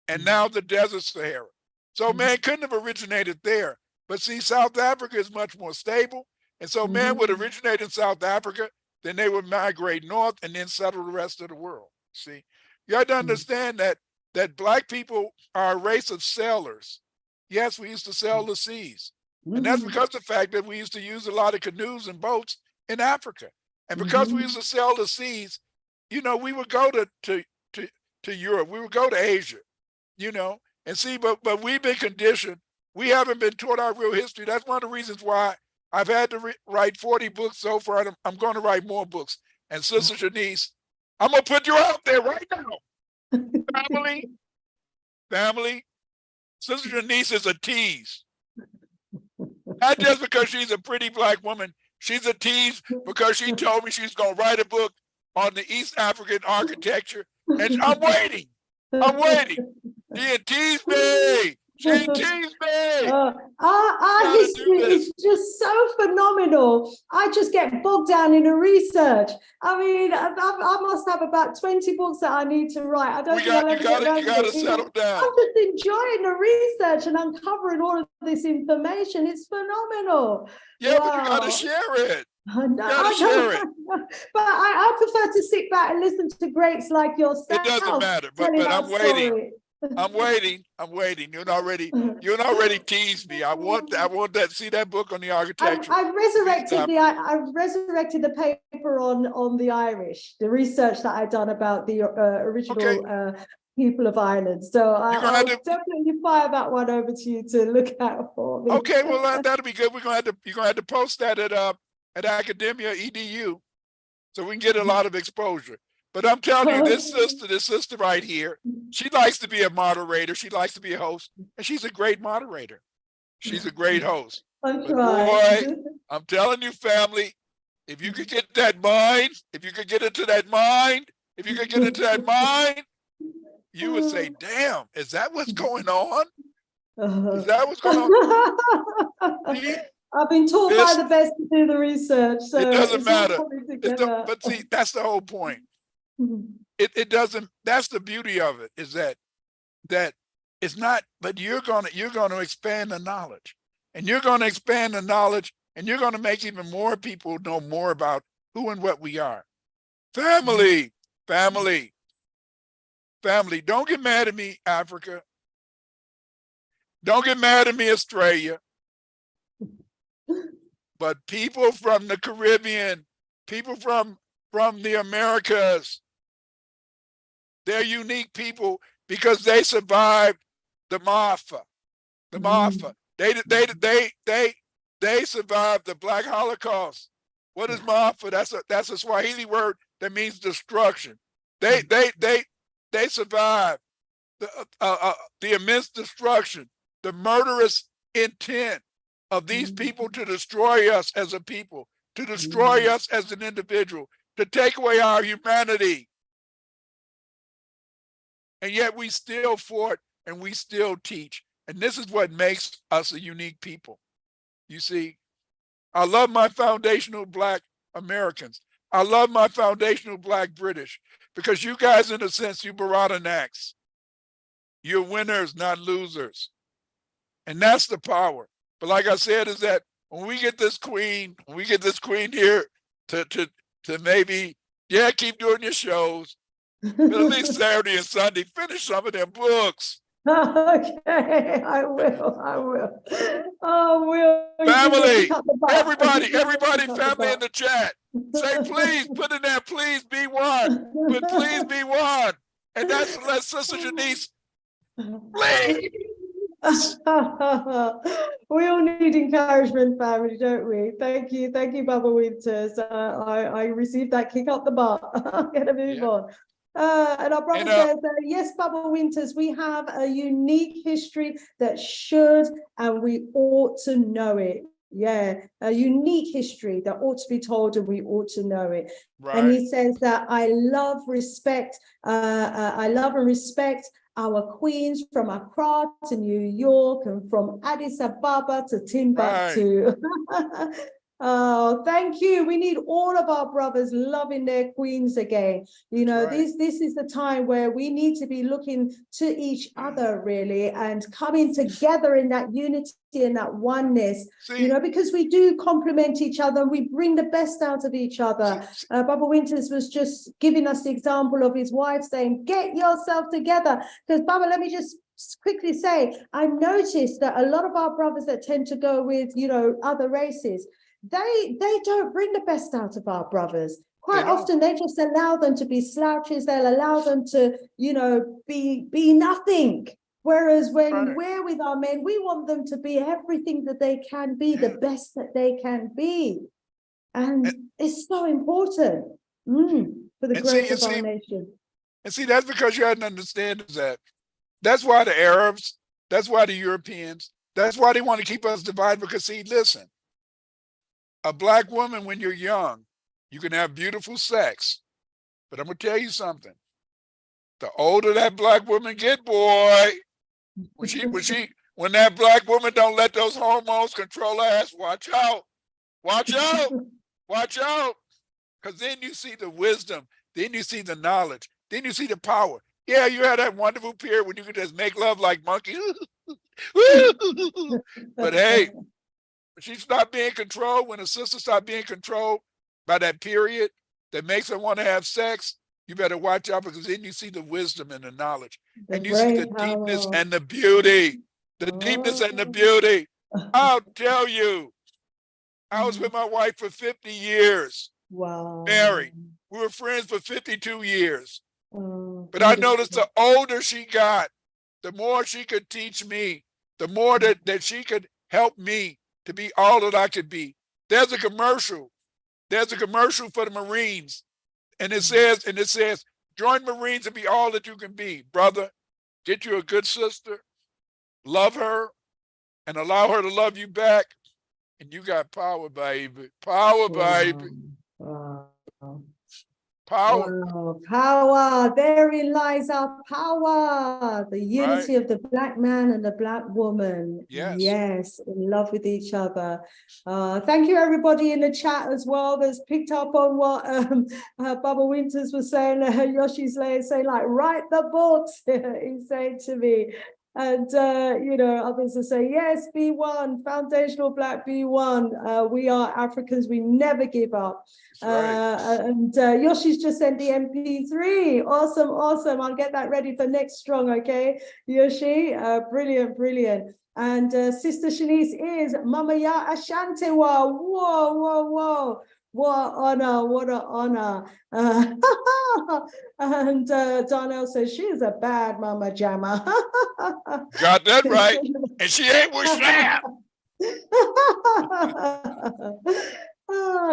and now the Desert Sahara. So man couldn't have originated there. But see, South Africa is much more stable. And so man would originate in South Africa, then they would migrate north and then settle the rest of the world. See, you have to understand that black people are a race of sailors. Yes, we used to sail the seas. And that's because of the fact that we used to use a lot of canoes and boats in Africa. And because we used to sail the seas, you know, we would go to Europe, we would go to Asia, you know, and see, but we've been conditioned. We haven't been taught our real history. That's one of the reasons why I've had to write 40 books so far. I'm going to write more books. And Sister Janice, I'm going to put you out there right now. Family, Sister Janice is a tease. Not just because she's a pretty black woman. She's a tease because she told me she's going to write a book on the East African architecture. And I'm waiting. She teased me. She teased me. Our history is just so phenomenal. I just get bogged down in the research. I mean, I must have about 20 books that I need to write. I don't think I'll ever get around to it. You got to settle down. I'm just enjoying the research and uncovering all of this information. It's phenomenal. Yeah, wow. But you got to share it. But I prefer to sit back and listen to greats like yourself. It doesn't matter, but I'm waiting. I'm waiting. You already teased me. I want that. See that book on the architecture. I've resurrected the paper on the Irish, the research that I've done about the original people of Ireland. So I'll definitely fire that one over to you to look at for me. Okay, well that'll be good. You're gonna have to post that at Academia EDU, so we can get a lot of exposure. But I'm telling you, this sister right here, she likes to be a moderator. She likes to be a host, and she's a great moderator. She's a great host. But boy, I'm telling you, family, if you could get that mind, if you could get into that mind, you would say, damn, is that what's going on? Is that what's going on? I've been taught by the best to do the research, so it doesn't it's all matter. coming together. But see, that's the whole point. Mhm. It doesn't. That's the beauty of it. Is that it's not. But you're gonna expand the knowledge, and you're gonna expand the knowledge, and you're gonna make even more people know more about who and what we are. Family, family, family. Don't get mad at me, Africa. Don't get mad at me, Australia. But people from the Caribbean, people from the Americas, they're unique people because they survived the Maafa. The Maafa. They survived the Black Holocaust. What is Maafa? That's a Swahili word that means destruction. They survived the immense destruction, the murderous intent of these people to destroy us as a people, to destroy us as an individual, to take away our humanity. And yet we still fought and we still teach. And this is what makes us a unique people. You see, I love my foundational Black Americans. I love my foundational Black British, because you guys, in a sense, you Baradanacs. You're winners, not losers. And that's the power. But like I said, is that when we get this queen here to maybe, yeah, keep doing your shows, but at least Saturday and Sunday, finish some of them books. Okay, I will. Oh, Will. Family, everybody, family in the chat. Say, please, put in there, please be one. But please be one. And that's, let Sister Janice, please. We all need encouragement, family, don't we? Thank you, Baba Winters. I received that kick up the butt. I'm gonna move on. And our brother says, yes, Baba Winters, we have a unique history that should and we ought to know it. Yeah, a unique history that ought to be told and we ought to know it. Right. And he says that I love and respect our queens from Accra to New York and from Addis Ababa to Timbuktu. Right. Oh, thank you. We need all of our brothers loving their queens again. You know, right. This is the time where we need to be looking to each other, really, and coming together in that unity and that oneness. See, you know, because we do complement each other. We bring the best out of each other. Baba Winters was just giving us the example of his wife saying, get yourself together. Because, Baba, let me just quickly say, I noticed that a lot of our brothers that tend to go with, you know, other races, they don't bring the best out of our brothers. Quite often they just allow them to be slouches. They'll allow them to, you know, be nothing. Whereas when we're with our men, we want them to be everything that they can be, the best that they can be. And it's so important for the growth of our nation. And see, that's because you hadn't understand that. That's why the Arabs, that's why the Europeans, that's why they want to keep us divided. Because see, listen, a Black woman, when you're young, you can have beautiful sex. But I'm going to tell you something. The older that Black woman get, boy, when that Black woman don't let those hormones control her ass, watch out. Watch out. Watch out. Because then you see the wisdom. Then you see the knowledge. Then you see the power. Yeah, you had that wonderful period when you could just make love like monkeys. But hey, she stopped being controlled, when a sister stopped being controlled by that period that makes her want to have sex, you better watch out, because then you see the wisdom and the knowledge. And you see the deepness and the beauty. The deepness and the beauty. I'll tell you, I was with my wife for 50 years. Wow. Married. We were friends for 52 years. But I noticed the older she got, the more she could teach me, the more that she could help me to be all that I could be. There's a commercial for the Marines. And it says, join Marines and be all that you can be. Brother, get you a good sister, love her, and allow her to love you back. And you got power, baby. Power, baby. Wow. Power. Wow, power. Therein lies our power. The unity of the Black man and the Black woman. Yes. Yes, in love with each other. Thank you, everybody in the chat as well that's picked up on what Bubba Winters was saying. Yoshi's saying, like, write the books, he's saying to me. And, you know, others are saying, yes, B1, foundational Black B1. We are Africans, we never give up. And Yoshi's just sent the MP3. Awesome, awesome. I'll get that ready for next strong, okay, Yoshi? Brilliant, brilliant. And Sister Shanice is Mama Ya Ashantewa. Whoa, whoa, whoa. What an honor, what an honor. And Darnell says she's a bad Mama Jamma. Got that right. And she ain't with Sam.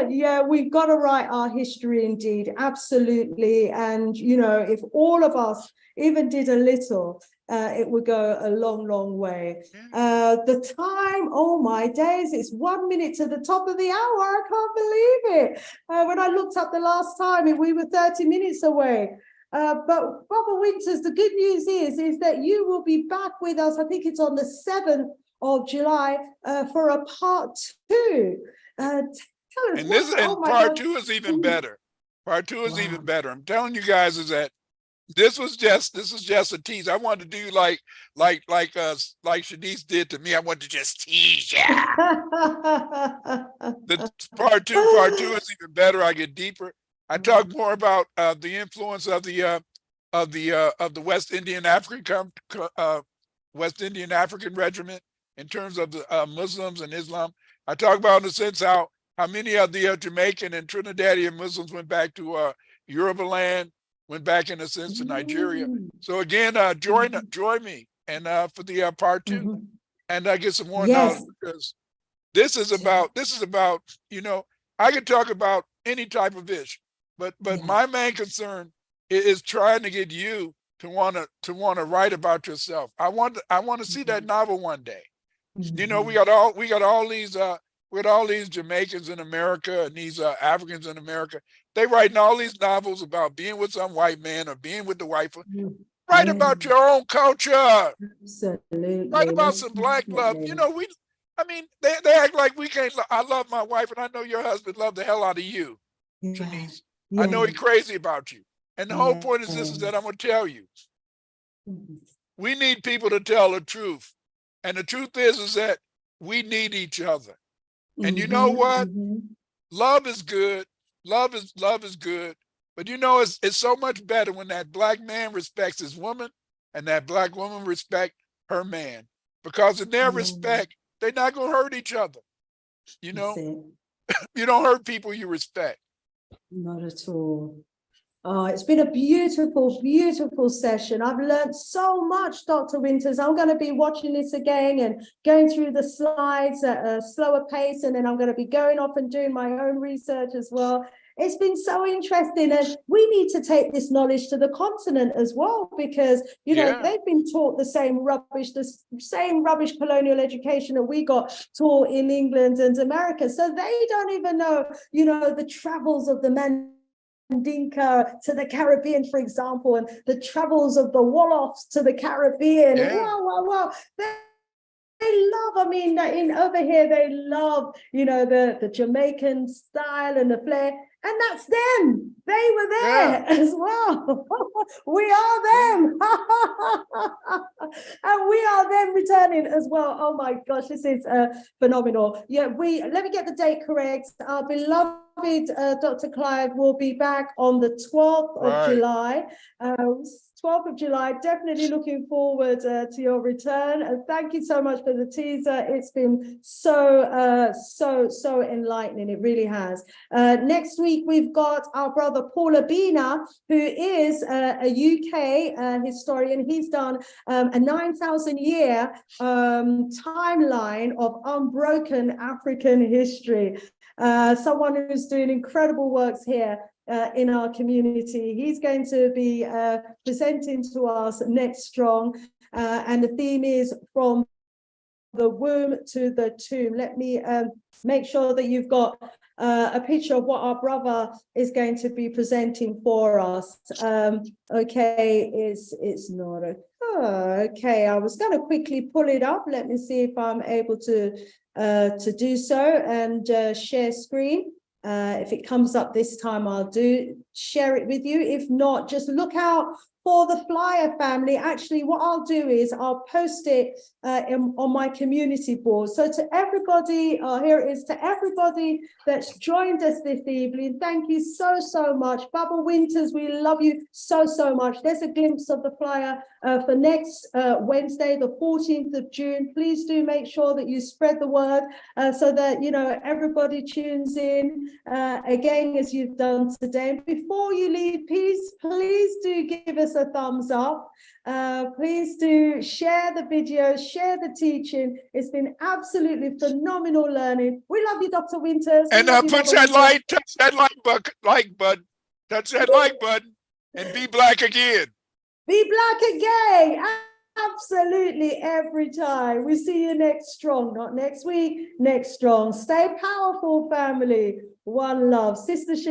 Yeah, we've got to write our history indeed, absolutely. And, you know, if all of us even did a little, it would go a long, long way. The time, oh my days, it's 1 minute to the top of the hour. I can't believe it. When I looked up the last time, we were 30 minutes away. But Bubba Winters, the good news is that you will be back with us. I think it's on the 7th of July for a part 2. And this part 2 is even better. Part 2 is even better. I'm telling you guys is that this is just a tease. I wanted to do like Shanice did to me. I wanted to just tease you. The part two is even better. I get deeper. I talk more about the influence of the West Indian African Regiment in terms of the Muslims and Islam. I talk about in a sense how many of the Jamaican and Trinidadian Muslims went back to Yoruba land, went back in a sense to Nigeria. So again, join me and for the part 2, and I get some more knowledge, because this is about, you know, I can talk about any type of issue, but my main concern is trying to get you to want to write about yourself. I want to see that novel one day. You know, we got all these Jamaicans in America and these Africans in America. They writing all these novels about being with some white man or being with the wife. Write about your own culture. Absolutely. Write about some Black love. You know, they act like we can't. I love my wife, and I know your husband loved the hell out of you, Shanice. I know he's crazy about you. And the whole point is this: is that I'm gonna tell you, we need people to tell the truth, and the truth is that we need each other. And you know what? Love is good. Love is good. But you know, it's so much better when that Black man respects his woman and that Black woman respect her man. Because in their respect, they're not gonna hurt each other. You know, you don't hurt people you respect. Not at all. Oh, it's been a beautiful, beautiful session. I've learned so much, Dr. Winters. I'm going to be watching this again and going through the slides at a slower pace, and then I'm going to be going off and doing my own research as well. It's been so interesting, and we need to take this knowledge to the continent as well, because, you know, they've been taught the same rubbish colonial education that we got taught in England and America. So they don't even know, you know, the travels of the Mandinka to the Caribbean, for example, and the travels of the Wolofs to the Caribbean. Wow. They love, I mean, over here, they love, you know, the Jamaican style and the flair. And that's them. They were there as well. We are them. And we are them returning as well. Oh my gosh, this is phenomenal. Yeah, let me get the date correct. Our beloved Dr. Clive will be back on the 12th of July. 12th of July, definitely looking forward to your return. And thank you so much for the teaser. It's been so enlightening. It really has. Next week, we've got our brother Paul Abina, who is a UK historian. He's done a 9,000-year timeline of unbroken African history. Someone who's doing incredible works here in our community. He's going to be presenting to us next strong, and the theme is From the Womb to the Tomb. Let me make sure that you've got a picture of what our brother is going to be presenting for us. Okay, it's not a, okay, I was going to quickly pull it up. Let me see if I'm able to do so and share screen. If it comes up this time, I'll share it with you. If not, just look out for the flyer, family. Actually, what I'll do is I'll post it on my community board. So to everybody, here it is, to everybody that's joined us this evening, thank you so much. Bubba Winters, we love you so much. There's a glimpse of the flyer for next Wednesday, the 14th of June. Please do make sure that you spread the word so that, you know, everybody tunes in again, as you've done today. And before you leave, please do give us a thumbs up. Please do share the video, share the teaching. It's been absolutely phenomenal learning. We love you, Dr. Winters. And touch that like button, touch that like button, and be black again. Be black again. Absolutely, every time. We see you next strong, not next week, next strong. Stay powerful, family. One love. Sister